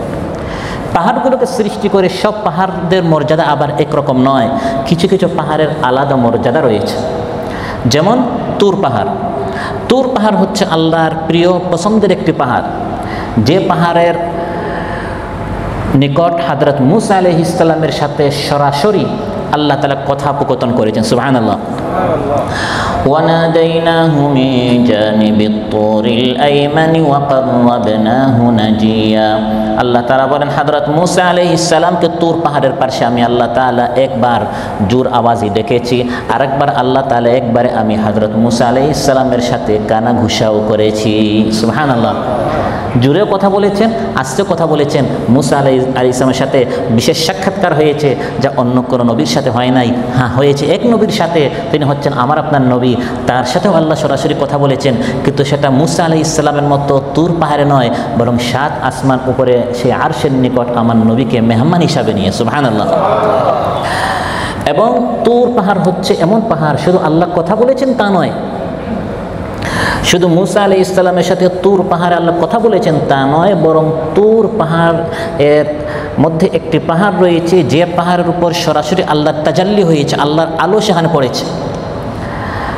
পাহাড়গুলোকে সৃষ্টি করে সব পাহাড়দের মর্যাদা আবার একরকম নয়, কিছু কিছু পাহাড়ের আলাদা মর্যাদা রয়েছে। যেমন তুর পাহাড় হচ্ছে আল্লাহর প্রিয় পছন্দের একটি পাহাড়, যে পাহাড়ের নিকট হযরত মূসা আলাইহিস সালামের সাথে সরাসরি আল্লাহ তাআলা কথোপকথন করেছেন। সুবহানাল্লাহ। وَنَادَيْنَاهُ مِنْ جَانِبِ الطُّورِ الْأَيْمَنِ وَقَرَّبْنَاهُ نَجِيًّا। আল্লাহ তাআলা বলেন, হযরত মূসা আলাইহিস সালামকে তুর পাহাড়ের পাশে আমি আল্লাহ তাআলা একবার জোর আওয়াজে ডেকেছি, আরেকবার আল্লাহ তাআলা একবারে আমি হযরত মূসা আলাইহিস সালামের সাথে কানা ঘুষাও করেছি। সুবহানাল্লাহ। জোরেও কথা বলেছেন, আস্তে কথা বলেছেন। মূসা আলাইহিস সালামের সাথে বিশেষ সাক্ষাৎকার হয়েছে, যা অন্য কোনো নবীর সাথে হয় নাই। হ্যাঁ, হয়েছে এক নবীর সাথে, তিনি হচ্ছেন আমার আপনার নবী, তার সাথেও আল্লাহ সরাসরি কথা বলেছেন, কিন্তু সেটা মূসা আলাইহিস সালামের মতো তুর পাহাড়ে নয়, বরং 7 আসমান উপরে সেই আরশের নিকট আমার নবীকে মেহমান হিসাবে নিয়ে। সুবহানাল্লাহ। এবং তুর পাহাড় হচ্ছে এমন পাহাড়, শুধু আল্লাহ কথা বলেছেন তা নয়, শুধু মূসা আলাইহিস সালামের সাথে তুর পাহাড়ে আল্লাহ কথা বলেছেন তা নয়, বরং তুর পাহাড় এর মধ্যে একটি পাহাড় রয়েছে, যে পাহাড়ের উপর সরাসরি আল্লাহর তাজাল্লি হয়েছে, আল্লাহর আলো সেখানে পড়েছে।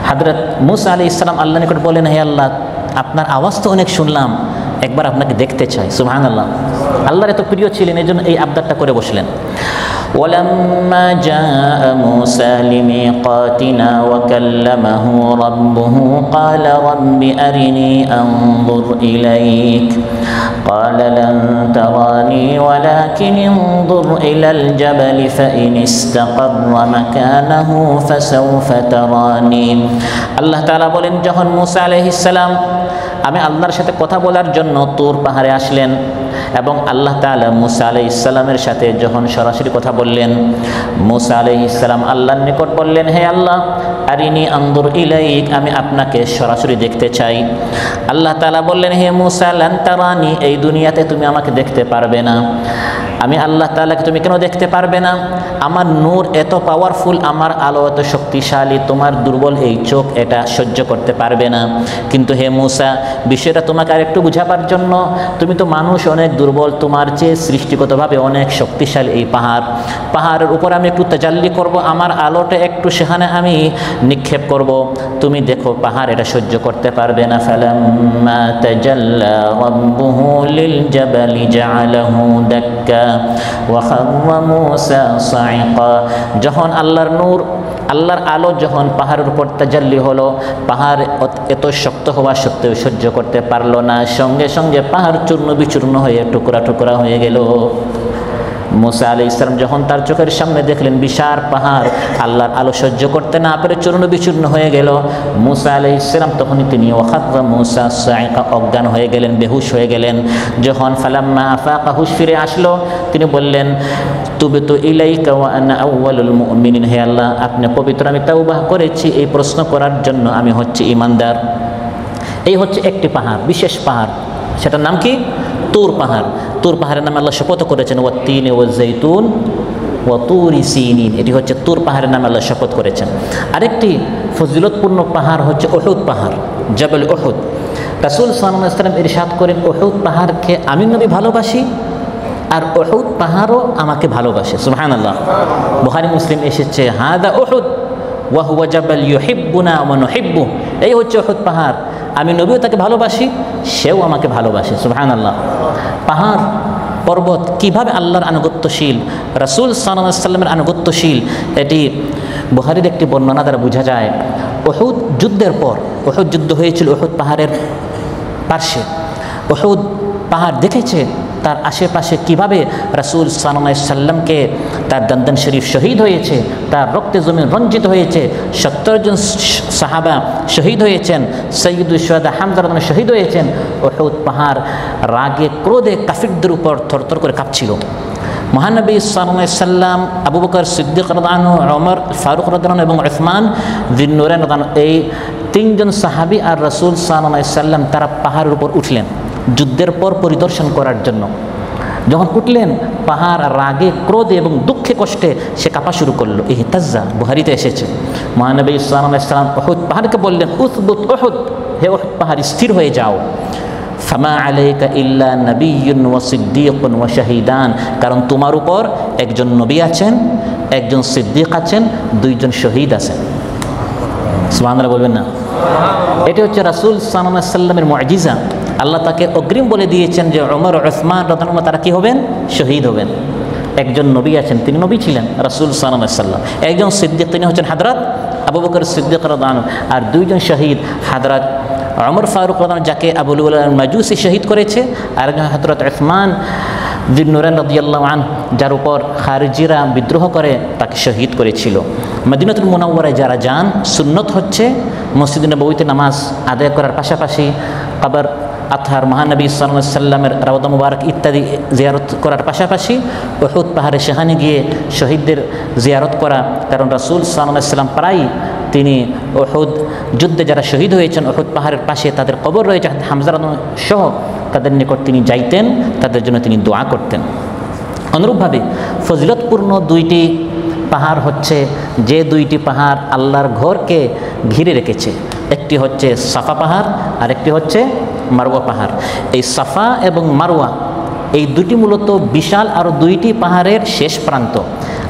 হযরত মূসা আলাইহিস সালাম আল্লাহর নিকট বলেন, হে আল্লাহ, আপনার আওয়াজ তো অনেক শুনলাম, একবার আপনাকে দেখতে চাই। সুবহানাল্লাহ। আল্লাহর এত প্রিয় ছিলেন, এই জন্য এই আবদারটা করে বসলেন। ولما جاء موسى لميقاتنا وكلمه ربه قال رب أرني أنظر إليك قال لن تراني ولكن انظر إلى الجبل فإن استقر مكانه فسوف تراني। আল্লাহ তাআলা বলেন, যখন মূসা আলাইহিস সালাম আমি আল্লাহর সাথে কথা বলার জন্য তুর পাহাড়ে আসলেন, এবং আল্লাহ তাআলা মূসা আলাইহিস সালামের সাথে যখন সরাসরি কথা বললেন, মূসা আলাইহিস সালাম আল্লাহর নিকট বললেন, হে আল্লাহ, আরিনি আনজুর ইলাইক, আমি আপনাকে সরাসরি দেখতে চাই। আল্লাহ তাআলা বললেন, হে মূসা, লান তারানি, এই দুনিয়াতে তুমি আমাকে দেখতে পারবে না। আমি আল্লাহ তাআলাকে তুমি কেন দেখতে পারবে না? আমার নূর এত পাওয়ারফুল, আমার আলো এত শক্তিশালী, তোমার দুর্বল এই চোখ এটা সহ্য করতে পারবে না। কিন্তু হে মূসা, বিষয়টা তোমাকে আরেকটু বুঝাবার জন্য, তুমি তো মানুষ, অনেক দুর্বল, তোমার চেয়ে সৃষ্টিগতভাবে অনেক শক্তিশালী এই পাহাড়ের উপর আমি একটু তাজাল্লি করব, আমার আলোটা একটু সেখানে আমি নিক্ষেপ করব, তুমি দেখো পাহাড় এটা সহ্য করতে পারবে না। ফালাম্মা তাজাল্লা রাব্বুহু লিল জাবালি জাআলাহু দাক্কা ওয়া খাররা মূসা সাইকা। যখন আল্লাহর নূর আল্লাহর আলো যখন পাহাড়ের উপর তাজাল্লি হলো, পাহাড় এত শক্ত হওয়া সত্ত্বেও সহ্য করতে পারলো না, সঙ্গে সঙ্গে পাহাড় চূর্ণ বিচূর্ণ হয়ে টুকরা টুকরা হয়ে গেল। মুসা আলাইহিস সালাম যখন তার চোখের সামনে দেখলেন বিশাল পাহাড় আল্লাহর আলো সহ্য করতে না পেরে চূর্ণ বিচূর্ণ হয়ে গেল, মুসা আলাইহিস সালাম তখনই তিনি ওয়াখাররা মুসা সাইকা, অজ্ঞান হয়ে গেলেন, বেহুশ হয়ে গেলেন। যখন ফালাম্মা আফাকা, হুশ ফিরে আসলো, তিনি বললেন তুবতু ইলাইকা ওয়া আনা আউয়ালুল মুমিনিন, হে আল্লাহ আপনি পবিত্র, আমি তাওবাহ করেছি এই প্রশ্ন করার জন্য, আমি হচ্ছে ঈমানদার। এই হচ্ছে একটি পাহাড়, বিশেষ পাহাড়, সেটার নাম কি? তুর পাহাড়। তুর পাহাড়ের নামে আল্লাহ শপথ করেছেন ওয়াত্তিন ওয়াজ্জাইতুন ওয়া তুরি সিনিন, এটি হচ্ছে তুর পাহাড়ের নামে আল্লাহ শপথ করেছেন। আরেকটি ফজিলতপূর্ণ পাহাড় হচ্ছে উহুদ পাহাড়, জাবাল উহুদ। রাসূল সাল্লাল্লাহু আলাইহি ওয়াসাল্লাম ইরশাদ করেন উহুদ পাহাড়কে আমি নবী ভালোবাসি আর উহুদ পাহাড়ও আমাকে ভালোবাসে। সুবহানাল্লাহ। বুখারী মুসলিম এসেছে হাদা উহুদ ওয়া হুয়া জাবাল ইউহিব্বুনা ওয়া নুহিব্বু, এই হচ্ছে উহুদ পাহাড়, আমি নবীও তাকে ভালোবাসি, সেও আমাকে ভালোবাসে। সুবহানাল্লাহ। পাহাড় পর্বত কিভাবে আল্লাহর আনুগত্যশীল, রাসূল সাল্লাল্লাহু আলাইহি ওয়াসাল্লামের আনুগত্যশীল, এটি বুখারীর একটি বর্ণনা দ্বারা বোঝা যায়। উহুদ যুদ্ধের পর, উহুদ যুদ্ধ হয়েছিল উহুদ পাহাড়ের পার্শ্বে, উহুদ পাহাড় দেখেছে তার আশেপাশে কিভাবে রাসূল সাল্লাল্লাহু আলাইহি ওয়াসাল্লামকে তার দন্দন শরীফ শহীদ হয়েছে, তার রক্তে জমিন রঞ্জিত হয়েছে, 70 জন সাহাবা শহীদ হয়েছেন, সৈয়দুশ শুহাদা হামজা রাদিয়াল্লাহু শহীদ হয়েছেন। উহুদ পাহাড় রাগে ক্রোধে কাফিরদের উপর থরথর করে কাঁপছিল। মহানবী সাল্লাল্লাহু আলাইহি ওয়াসাল্লাম, আবু বকর সিদ্দিক রাদিয়াল্লাহু আনহু, ওমর ফারুক রাদিয়াল্লাহু আনহু এবং উসমান যিন্নুরাইন রাদিয়াল্লাহু আনহু, এই তিনজন সাহাবী আর রাসূল সাল্লাল্লাহু আলাইহি ওয়াসাল্লাম তারা পাহাড়ের উপর উঠলেন যুদ্ধের পর পরিদর্শন করার জন্য। যখন উঠলেন পাহাড় রাগে ক্রোধে এবং দুঃখে কষ্টে সে কাঁপা শুরু করলো। ইহতাজ্জা, বুখারীতে এসেছে। মহানবী সাল্লাল্লাহু আলাইহি ওয়াসাল্লাম উহুদ পাহাড়কে বললেন উসবুত উহুদ, হে উহুদ পাহাড় স্থির হয়ে যাও। ফামা আলাইকা ইল্লা নাবিয়্যুন ওয়া সিদ্দীকুন ওয়া শাহীদান, কারণ তোমার উপর একজন নবী আছেন, একজন সিদ্দিক আছেন, দুইজন শহীদ আছেন। সুবহানাল্লাহ বলবেন না? এটা হচ্ছে রাসূল সাল্লাল্লাহু আলাইহি ওয়াসাল্লামের মুআজিজা। আল্লাহ তাকে অগ্রিম বলে দিয়েছেন যে ওমর উসমান রাদিয়াল্লাহু আনহু তারা কি হবেন? শহীদ হবেন। একজন নবী আছেন, তিনি নবী ছিলেন রাসূল সাল্লাল্লাহু আলাইহি ওয়াসাল্লাম। একজন সিদ্দিক, তিনি হচ্ছেন হযরত আবু বকর সিদ্দিক রাদিয়াল্লাহু আনহু। আর দুইজন শহীদ, হযরত ওমর ফারুক রাদিয়াল্লাহু আনহু যাকে আবু লুলুল মাজুসি শহীদ করেছে, আর একজন হযরত উসমান যিন্নুরাইন রাদিয়াল্লাহু আনহু যার উপর খারিজিরা বিদ্রোহ করে তাকে শহীদ করেছিল। মদিনাতুল মুনাওয়ারায় যারা যান, সুন্নত হচ্ছে মসজিদ নববীতে নামাজ আদায় করার পাশাপাশি কবর আতহার, মহানবী সাল্লাল্লাহু আলাইহি ওয়াসাল্লামের রওজা মুবারক ইত্যাদি জিয়ারত করার পাশাপাশি উহুদ পাহাড়ে সেখানে গিয়ে শহীদদের জিয়ারত করা। কারণ রাসূল সাল্লাল্লাহু আলাইহি ওয়াসাল্লাম প্রায়ই তিনি উহুদ যুদ্ধে যারা শহীদ হয়েছেন উহুদ পাহাড়ের পাশে তাদের কবর রয়েছে হামজা রাদিয়াল্লাহু সহ, তাদের নিকট তিনি যাইতেন, তাদের জন্য তিনি দোয়া করতেন। অনুরূপভাবে ফজিলতপূর্ণ দুইটি পাহাড় হচ্ছে যে দুইটি পাহাড় আল্লাহর ঘরকে ঘিরে রেখেছে, একটি হচ্ছে সাফা পাহাড় আর একটি হচ্ছে মারওয়া পাহাড়। এই সাফা এবং মারওয়া এই দুটি মূলত বিশাল আরও দুইটি পাহাড়ের শেষ প্রান্ত।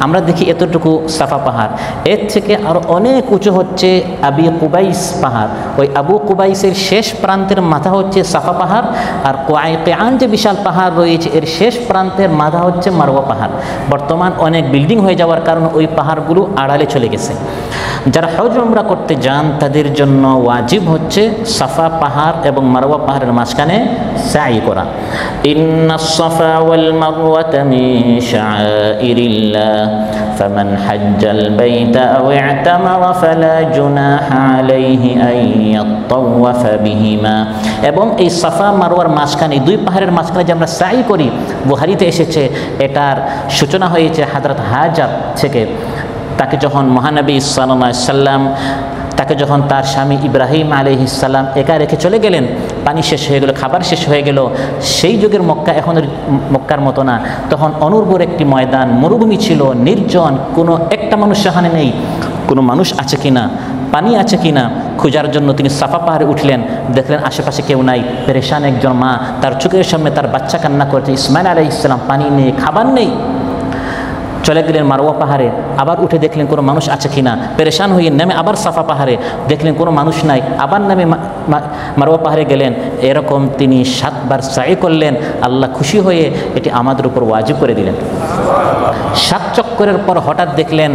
আমরা দেখি এতটুকু সাফা পাহাড়, এর থেকে আরও অনেক উঁচু হচ্ছে আবু কুবাইস পাহাড়। ওই আবু কুবাইসের শেষ প্রান্তের মাথা হচ্ছে সাফা পাহাড়, আর কোয়াইকিয়ান যে বিশাল পাহাড় রয়েছে এর শেষ প্রান্তের মাথা হচ্ছে মারওয়া পাহাড়। বর্তমান অনেক বিল্ডিং হয়ে যাওয়ার কারণে ওই পাহাড়গুলো আড়ালে চলে গেছে। যারা হজ উমরা করতে যান তাদের জন্য ওয়াজিব হচ্ছে সাফা পাহাড় এবং মারওয়া পাহাড়ের মাঝখানে সাই করা। ইন্নাস সাফা ওয়াল মারওয়াতা মিন শাআইরিল্লাহ ফামান হাজ্জাল বাইতা আও ইতামারা ফালা জুনাহা আলাইহি আন ইয়াতাওয়াফা বিহিমা। এবং এই সাফা মারওয়ার মাঝখানে, দুই পাহাড়ের মাঝখানে যে আমরা সাই করি, বুখারীতে এসেছে এটার সূচনা হয়েছে হযরত হাজার থেকে। তাকে যখন মহানবী সাল্লাল্লাহু আলাইহি ওয়াসাল্লাম তাকে যখন তার স্বামী ইব্রাহিম আলাইহিস সালাম একা রেখে চলে গেলেন, পানি শেষ হয়ে গেল, খাবার শেষ হয়ে গেল, সেই যুগের মক্কা এখন মক্কার মতো না, তখন অনুর্বর একটি ময়দান, মরুভূমি ছিল, নির্জন, কোনো একটা মানুষ সেখানে নেই। কোনো মানুষ আছে কিনা, পানি আছে কিনা খোঁজার জন্য তিনি সাফা পাহাড়ে উঠলেন, দেখলেন আশেপাশে কেউ নাই। পেরেশান একজন মা, তার চোখের সামনে তার বাচ্চা কান্না করছে, ইসমাইল আলাইহিস সালাম, পানি নেই, খাবার নেই। চলে গেলেন মারওয়া পাহাড়ে, আবার উঠে দেখলেন কোনো মানুষ আছে কিনা, পেরেশান হয়ে নেমে আবার সাফা পাহাড়ে, দেখলেন কোনো মানুষ নাই, আবার নেমে মারওয়া পাহাড়ে গেলেন। এরকম তিনি 7 বার সাই করলেন। আল্লাহ খুশি হয়ে এটি আমাদের উপর ওয়াজিব করে দিলেন। 7 চক্করের পর হঠাৎ দেখলেন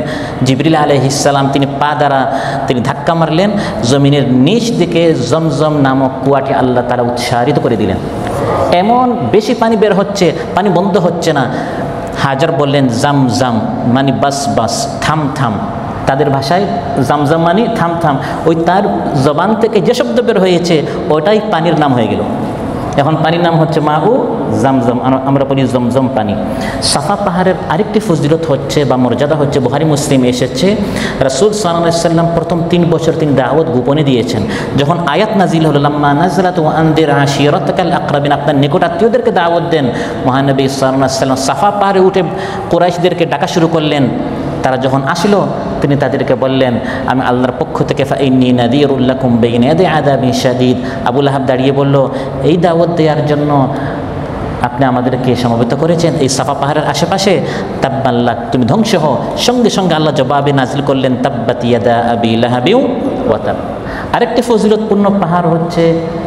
জিবরিল আলাইহিস সালাম তিনি পা দ্বারা তিনি ধাক্কা মারলেন, জমিনের নিচ দিকে জমজম নামক কুয়াটি আল্লাহ তাআলা উৎসারিত করে দিলেন। এমন বেশি পানি বের হচ্ছে, পানি বন্ধ হচ্ছে না। হাজার বললেন জাম জাম মানে বাস বাস, থাম থাম। তাদের ভাষায় জামজাম মানে থাম থাম। ওই তার জবান থেকে যে শব্দ বের হয়েছে ওটাই পানির নাম হয়ে গেল। এখন পানির নাম হচ্ছে মাউ জামজাম, আমরা বলি জমজম পানি। সাফা পাহাড়ের আরেকটি ফজিলত হচ্ছে বা মর্যাদা হচ্ছে, বুখারী মুসলিম এসেছে, রাসূল সাল্লাল্লাহু আলাইহি ওয়াসাল্লাম প্রথম 3 বছর তিনি দাওয়াত গোপনে দিয়েছেন। যখন আয়াত নাজিল হলো লাম্মা নাযালাত ওয়া আনদির আশিরাতাকাল আকরাবিন, আপনার নিকট আত্মীয়দেরকে দাওয়াত দেন, মহানবী সাল্লাল্লাহু আলাইহি ওয়াসাল্লাম সাফা পাহাড়ে উঠে কুরাইশদেরকে ডাকা শুরু করলেন। তারা যখন আসলো তিনি তাদেরকে বললেন, আমি আল্লাহর পক্ষ থেকে ফাইন্নী নাযীরুল লাকুম বাইনা ইয়াদি আযাবিন শাদীদ। আবু লাহাব দাঁড়িয়ে বলল, এই দাওয়াত দেওয়ার জন্য আপনি আমাদেরকে সমবেত করেছেন এই সাফা পাহাড়ের আশেপাশে, তাব্বাল্লাক, তুমি ধ্বংস হও। সঙ্গে সঙ্গে আল্লাহ জবাবে নাজিল করলেন তাব্বাত ইয়াদা আবি লাহাবিউ ওয়া তাব। আরেকটি ফজিলতপূর্ণ পাহাড় হচ্ছে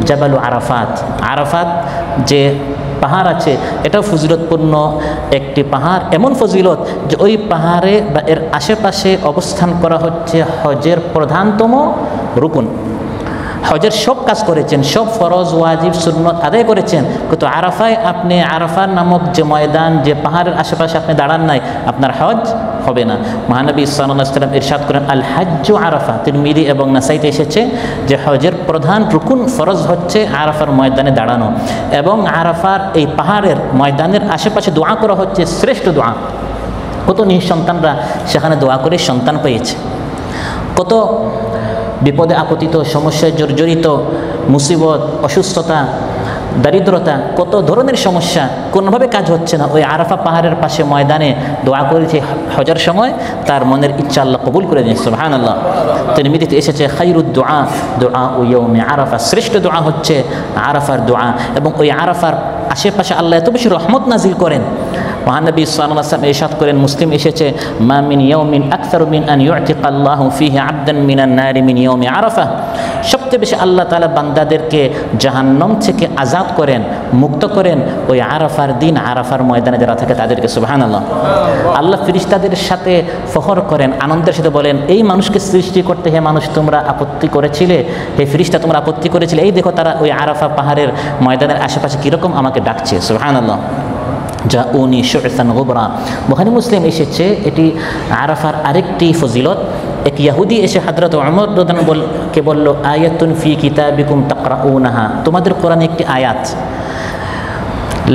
জাবালু আরাফাত। আরাফাত যে পাহাড় আছে এটাও ফজিলতপূর্ণ একটি পাহাড়, এমন ফজিলত যে ওই পাহাড়ে বা এর আশেপাশে অবস্থান করা হচ্ছে হজের প্রধানতম রুকুন। হজের সব কাজ করেছেন, সব ফরজ ওয়াজিব সুন্নত আদায় করেছেন, কিন্তু আরাফায় আপনি আরাফা নামক যে ময়দান, যে পাহাড়ের আশেপাশে আপনি দাঁড়ান নাই, আপনার হজ হবে না। মহানবী সাল্লাল্লাহু আলাইহি ওয়াসাল্লাম ইরশাদ করেন আল হাজ্জু আরাফা। তিরমিজি এবং নাসাইতে এসেছে যে হজের প্রধান রুকুন ফরজ হচ্ছে আরাফার ময়দানে দাঁড়ানো, এবং আরাফার এই পাহাড়ের ময়দানের আশেপাশে দোয়া করা হচ্ছে শ্রেষ্ঠ দোয়া। কত নিঃসন্তানরা সেখানে দোয়া করে সন্তান পেয়েছে, কত বিপদে আপতিত সমস্যায় জর্জরিত, মুসিবত, অসুস্থতা, দারিদ্রতা, কত ধরনের সমস্যা, কোনোভাবে কাজ হচ্ছে না, ওই আরাফা পাহাড়ের পাশে ময়দানে দোয়া করেছে হজের সময়, তার মনের ইচ্ছা আল্লাহ কবুল করে দিয়েছে। সুবহানাল্লাহ। তিরমিজিতে এসেছে খায়রুদ দুআ দুআ ইয়াউমি আরাফা, শ্রেষ্ঠ দোয়া হচ্ছে আরাফার দোয়া। এবং ওই আরাফার আশেপাশে আল্লাহ এত বেশি রহমত নাজিল করেন। মহানবী সাল্লাল্লাহু আলাইহি ওয়াসাল্লাম ইরশাদ করেন, মুসলিম এসেছে, মা মিন ইয়াউমিন আকসারু মিন আন ইউতিকা আল্লাহু ফীহি আবদান মিনান নারি মিন ইয়াউমি আরাফা। সবচেয়ে বেশি আল্লাহ তাআলা বান্দাদেরকে জাহান্নাম থেকে আজাদ করেন, মুক্ত করেন ওই আরাফার দিন, আরাফার ময়দানে যারা থাকে তাদেরকে। সুবহানাল্লাহ। আল্লাহ ফেরেশতাদের সাথে ফখর করেন, আনন্দের সাথে বলেন, এই মানুষকে সৃষ্টি করতে হে মানুষ তোমরা আপত্তি করেছিলে, হে ফেরেশতা তোমরা আপত্তি করেছিলে, এই দেখো তারা ওই আরাফা পাহাড়ের ময়দানের আশেপাশে কীরকম আমাকে ডাকছে। সুবহানাল্লাহ। জাউনি শু'সান গুবরা। বুখারী মুসলিম এসেছে, এটি আরাফার আরেকটি ফজিলত। এক ইহুদি এসে হযরত ওমর রাদিয়াল্লাহু আনহু কে বলল, আয়াতুন ফি কিতাবিকুম তাকরাউনাহা, তোমাদের কোরআনে একটি আয়াত,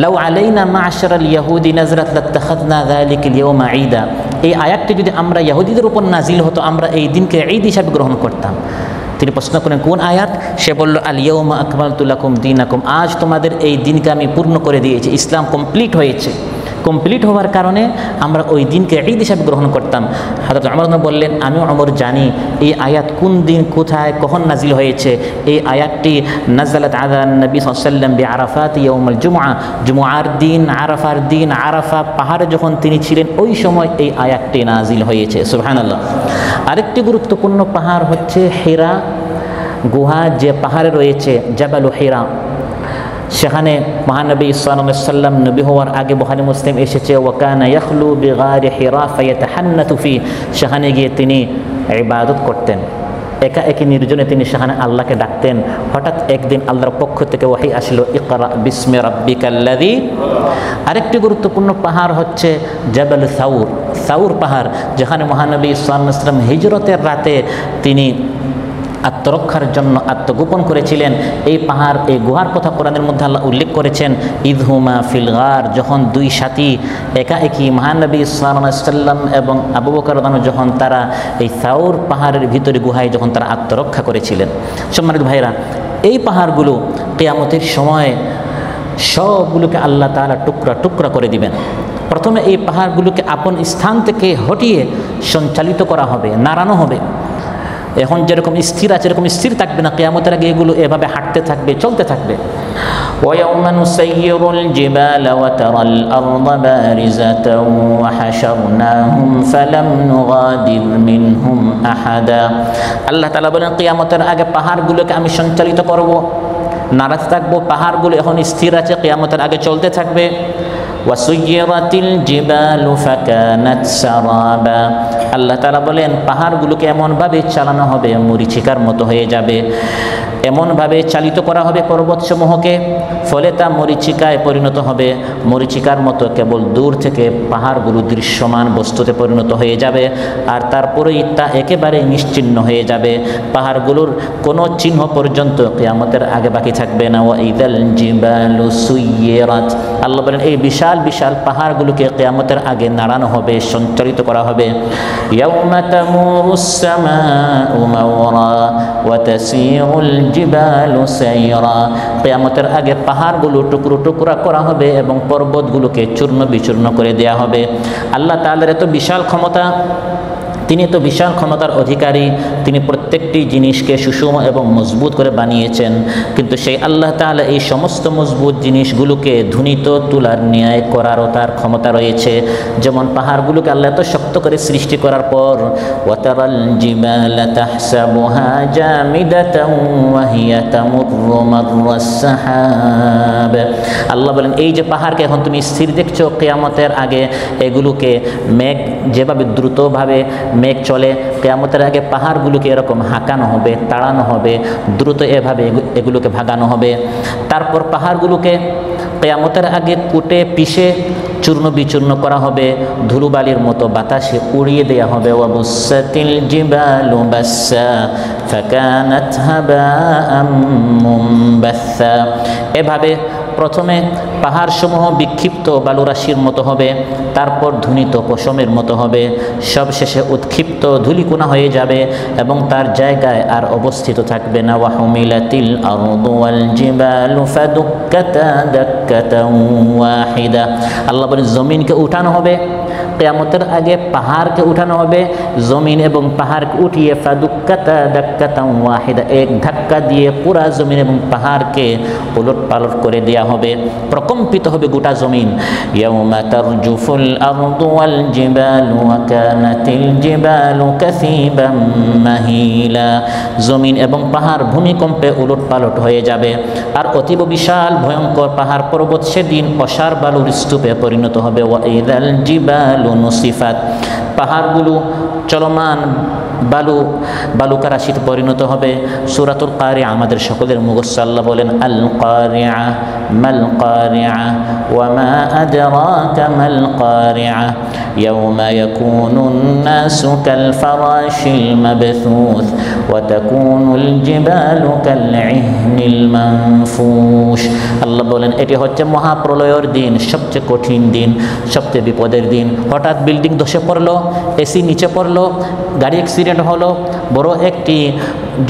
লাউ আলাইনা মা'শারাল ইয়াহুদি নাযরাত লাত্তাখাযনা যালিকাল ইয়াওমা ঈদা। এই আয়াতটি যদি আমরা ইহুদিদের উপর নাজিল হতো, আমরা এই দিনকে ঈদ হিসাবে গ্রহণ করতাম। তিনি প্রশ্ন করেন কোন আয়াত? সে বলল আল ইয়াউমা আকমালতু লাকুম দীনাকুম, আজ তোমাদের এই দিনকে আমি পূর্ণ করে দিয়েছি, ইসলাম কমপ্লিট হয়েছে। কমপ্লিট হওয়ার কারণে আমরা ওই দিনকে ঈদ হিসাবে গ্রহণ করতাম। হযরত ওমর বললেন, আমি ওমর জানি এই আয়াত কোন দিন, কোথায়, কখন নাজিল হয়েছে। এই আয়াতটি নাযালাত আলা নবী সাল্লাল্লাহু আলাইহি ওয়াসাল্লাম বিআরাফাত ইয়াউমুল জুমআ, জুমআর দিন, আরাফার দিন, আরাফা পাহাড়ে যখন তিনি ছিলেন ওই সময় এই আয়াতটি নাজিল হয়েছে। সুবহানাল্লাহ। আরেকটি গুরুত্বপূর্ণ পাহাড় হচ্ছে হিরা গুহা, যে পাহাড়ে রয়েছে জাবালু হিরা। সেখানে মহানবী সাল্লাল্লাহু আলাইহি ওয়াসাল্লাম নবী হওয়ার আগে বুখারী মুসলিম এসেছে, ওয়া কানা ইয়াখলু বিগারি হিরা ফায়াতাহান্নাতু ফি, সেখানে গিয়ে তিনি ইবাদত করতেন, একা একই নির্জনে তিনি সেখানে আল্লাহকে ডাকতেন। হঠাৎ একদিন আল্লাহর পক্ষ থেকে ওহী আসলো, ইকরা বিসমি রাব্বিকাল্লাযী। আরেকটি গুরুত্বপূর্ণ পাহাড় হচ্ছে জাবাল সাউর, সাউর পাহাড়, যেখানে মহানবী সাল্লাল্লাহু আলাইহি ওয়াসাল্লাম হিজরতের রাতে তিনি আত্মরক্ষার জন্য আত্মগোপন করেছিলেন। এই পাহাড়, এই গুহার কথা কোরআনের মধ্যে আল্লাহ উল্লেখ করেছেন, ইযহুমা ফিল গার, যখন দুই সাথী একা একই মহানবী সাল্লাল্লাহু আলাইহি ওয়াসাল্লাম এবং আবু বকর রাদিয়াল্লাহু আনহু যখন তারা এই সাউর পাহাড়ের ভিতরে গুহায় যখন তারা আত্মরক্ষা করেছিলেন। সম্মানিত ভাইরা, এই পাহাড়গুলো কিয়ামতের সময় সবগুলোকে আল্লাহ তাআলা টুকরা টুকরা করে দিবেন। প্রথমে এই পাহাড়গুলোকে আপন স্থান থেকে হটিয়ে সঞ্চালিত করা হবে, নাড়ানো হবে। এখন যেরকম স্থির আছে এরকম স্থির থাকবে না, কিয়ামতের আগে এগুলো এভাবে হাঁটতে থাকবে, চলতে থাকবে। ওয়ায়াউমা নুসাইয়িরুল জিবালা ওয়া তারাল আরদা বারিজাতাও ওয়া হাশারনাহুম ফালাম নুগাদির মিনহুম আহাদা। আল্লাহ তাআলা বলেন, কিয়ামতের আগে পাহাড়গুলোকে আমি সঞ্চালিত করব, নাড়াতে থাকবো, পাহাড়গুলো এখন স্থির আছে, কিয়ামতের আগে চলতে থাকবে। ওয়াসুইরাতিল জিবালু ফাকানাত সারাবা, আল্লাহ তাআলা বলেন পাহাড়গুলোকে এমনভাবে চালানো হবে মরীচিকার মতো হয়ে যাবে, এমনভাবে চালিত করা হবে পর্বতসমূহকে, ফলে তা মরীচিকায় পরিণত হবে, মরীচিকার মতো কেবল দূর থেকে পাহাড়গুলো দৃশ্যমান বস্তুতে পরিণত হয়ে যাবে, আর তারপরেই তা একেবারে নিশ্চিহ্ন হয়ে যাবে, পাহাড়গুলোর কোনো চিহ্ন পর্যন্ত কিয়ামতের আগে বাকি থাকবে না। ওয়াইদাল জিবালু সুইয়িরাত, আল্লাহ বলেন এই বিশাল বিশাল পাহাড়গুলোকে কিয়ামতের আগে নাড়ানো হবে, সঞ্চালিত করা হবে। ইয়াউমা তামুরুস সামাউ মাওরা ওয়া তাসীরুল জিবালু সাইরা, কিয়ামতের আগে পাহাড়গুলো টুকরো টুকরা করা হবে এবং পর্বতগুলোকে চূর্ণ বিচূর্ণ করে দেয়া হবে। আল্লাহ তাআলার এত বিশাল ক্ষমতা, তিনি তো বিশাল ক্ষমতার অধিকারী, তিনি প্রত্যেকটি জিনিসকে সুষম এবং মজবুত করে বানিয়েছেন, কিন্তু সেই আল্লাহ তাআলা এই সমস্ত মজবুত জিনিসগুলোকে ধুনিত তুলার ন্যায় করারও তার ক্ষমতা রয়েছে। যেমন পাহাড়গুলোকে আল্লাহ এত শক্ত করে সৃষ্টি করার পর ওয়াতারাল জিবালা তাহসাবুহা জামিদাতান ওয়া হিয়া তামুররু মাররাস সাহাব, আল্লাহ বলেন এই যে পাহাড়কে এখন তুমি স্থির দেখছো, কিয়ামতের আগে এগুলোকে মেঘ যেভাবে দ্রুতভাবে মেঘ চলে, কিয়ামতের আগে পাহাড়গুলোকে এরকম হাঁকানো হবে, তাড়ানো হবে, দ্রুত এভাবে এগুলোকে ভাগানো হবে। তারপর পাহাড়গুলোকে কিয়ামতের আগে কুটে পিষে চূর্ণ বিচূর্ণ করা হবে, ধুলোবালির মতো বাতাসে উড়িয়ে দেওয়া হবে। ওয়াবুসাতিল জিবালু বাসসা ফাকানাত হাবাআম মুনবাসসা, এভাবে প্রথমে পাহাড়সমূহ বিক্ষিপ্ত বালুরাশির মতো হবে, তারপর ধুনিত পশমের মতো হবে, সবশেষে উৎক্ষিপ্ত ধূলিকণা হয়ে যাবে এবং তার জায়গায় আর অবস্থিত থাকবে না। ওয়াহুমিলাতিল আরদু ওয়াল জিবালু ফাদুক্কাতা দাক্কাতান ওয়াহিদা, আল্লাহ বলেন জমিনকে উঠানো হবে, কিয়ামতের আগে পাহাড়কে উঠানো হবে, জমিন এবং পাহাড়কে উঠিয়ে ফাদুক্কাতা দাক্কাতান ওয়াহিদা, এক ধাক্কা দিয়ে পুরা জমিন এবং পাহাড়কে উলট পালট করে দেয়া হবে, প্রকম্পিত হবে গোটা জমিন। ইয়াউমা তারজুফুল আরদু ওয়াল জিবালু ওয়া কানাতিল জিবালু কাসীবাম মাহিলা, জমিন এবং পাহাড় ভূমিকম্পে উলট পালট হয়ে যাবে, আর অতীব বিশাল ভয়ঙ্কর পাহাড় পর্বত সেদিন অসার বালুর স্তূপে পরিণত হবে। ওয়াইদাল জিবালু নুসিফাত, পাহাড়গুলো চলমান বালুকা রাশিতে পরিণত হবে। সূরাতুল কারিয়া আমাদের সকলের মুখস্থ, আল্লাহ বলেন আল কারিয়া মাল কারিয়া ওয়া মা আদরাকা মাল কারিয়া ইয়াউমা ইয়াকুনুন নাসু কাল ফারাশিল মাবথুস ওয়া তাকুনুল জিবালু কাল ইহনিল মানফুশ, আল্লাহ বলেন এটি হচ্ছে মহাপ্রলয়ের দিন, সবচেয়ে কঠিন দিন, সবচেয়ে বিপদের দিন। হঠাৎ বিল্ডিং ধসে পড়লো, এসি নিচে পড়লো, গাড়ি অ্যাক্সিডেন্ট হলো, বড় একটি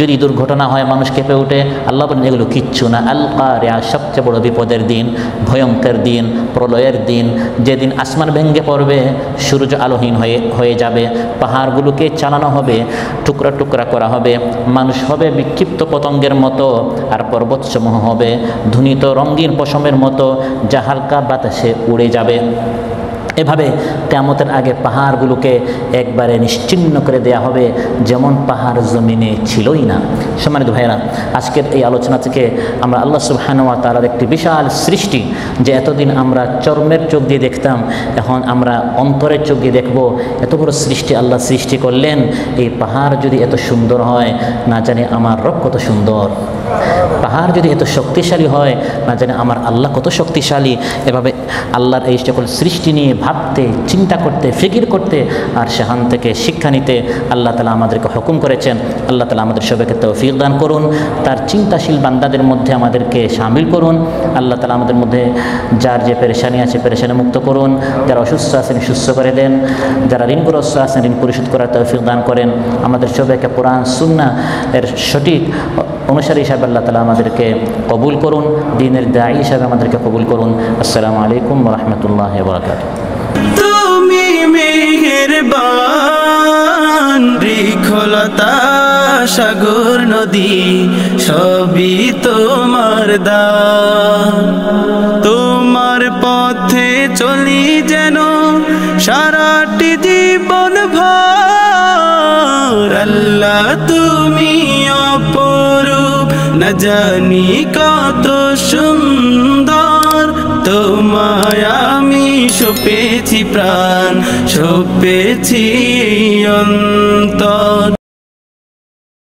যদি দুর্ঘটনা হয় মানুষ কেঁপে উঠে, আল্লাহ বলেন এগুলো কিচ্ছু না। আল কারিয়া, সবচেয়ে বড় বিপদের দিন, ভয়ঙ্কর দিন, প্রলয়ের দিন, যেদিন আসমান ভেঙে পড়বে, সূর্য আলোহীন হয়ে যাবে, পাহাড়গুলোকে চালানো হবে, টুকরা টুকরা করা হবে, মানুষ হবে বিক্ষিপ্ত পতঙ্গের মতো, আর পর্বতসমূহ হবে ধুনিত রঙিন পশমের মতো, যা হালকা বাতাসে উড়ে যাবে। এভাবে কিয়ামতের আগে পাহাড়গুলোকে একবারে নিশ্চিহ্ন করে দেয়া হবে, যেমন পাহাড় জমিনে ছিলই না। সম্মানিত ভাইরা, আজকের এই আলোচনা থেকে আমরা আল্লাহ সুবহানাহু ওয়া তাআলার একটি বিশাল সৃষ্টি, যে এতদিন আমরা চর্মের চোখ দিয়ে দেখতাম, এখন আমরা অন্তরের চোখ দিয়ে দেখব। এত বড় সৃষ্টি আল্লাহ সৃষ্টি করলেন, এই পাহাড় যদি এত সুন্দর হয়, না জানে আমার রব কত সুন্দর। পাহাড় যদি এত শক্তিশালী হয়, না জানে আমার আল্লাহ কত শক্তিশালী। এভাবে আল্লাহর এই সকল সৃষ্টি নিয়ে ভাবতে, চিন্তা করতে, ফিকির করতে, আর সেখান থেকে শিক্ষা নিতে আল্লাহ তাআলা আমাদেরকে হুকুম করেছেন। আল্লাহ তাআলা আমাদের সবাইকে তৌফিক দান করুন, তার চিন্তাশীল বান্দাদের মধ্যে আমাদেরকে শামিল করুন। আল্লাহ তাআলা আমাদের মধ্যে যার যে পেরেশানি আছে পেরেশানি মুক্ত করুন, যারা অসুস্থ আছেন সুস্থ করে দেন, যারা ঋণগ্রস্ত আছেন ঋণ পরিশোধ করার তৌফিক দান করেন। আমাদের সবাইকে কোরআন সুন্নাহ এর সঠিক অনুসারী হিসাবে আল্লাহ তাআলা আমাদেরকে কবুল করুন, দ্বীনের দায়ী হিসাবে আমাদেরকে কবুল করুন। আসসালামু আলাইকুম ওয়া রাহমাতুল্লাহি ওয়া বারাকাতুহু। তুমি মেহেরবান, বৃক্ষলতা সাগর নদী সবই তোমার দান, তোমার পথে চলি যেন সারাটি জীবন ভর। আল্লাহ তুমি অপরূপ, না না জানি কত সুন্দর তোমায় আমি সপেছি প্রাণ সপেছি অন্তর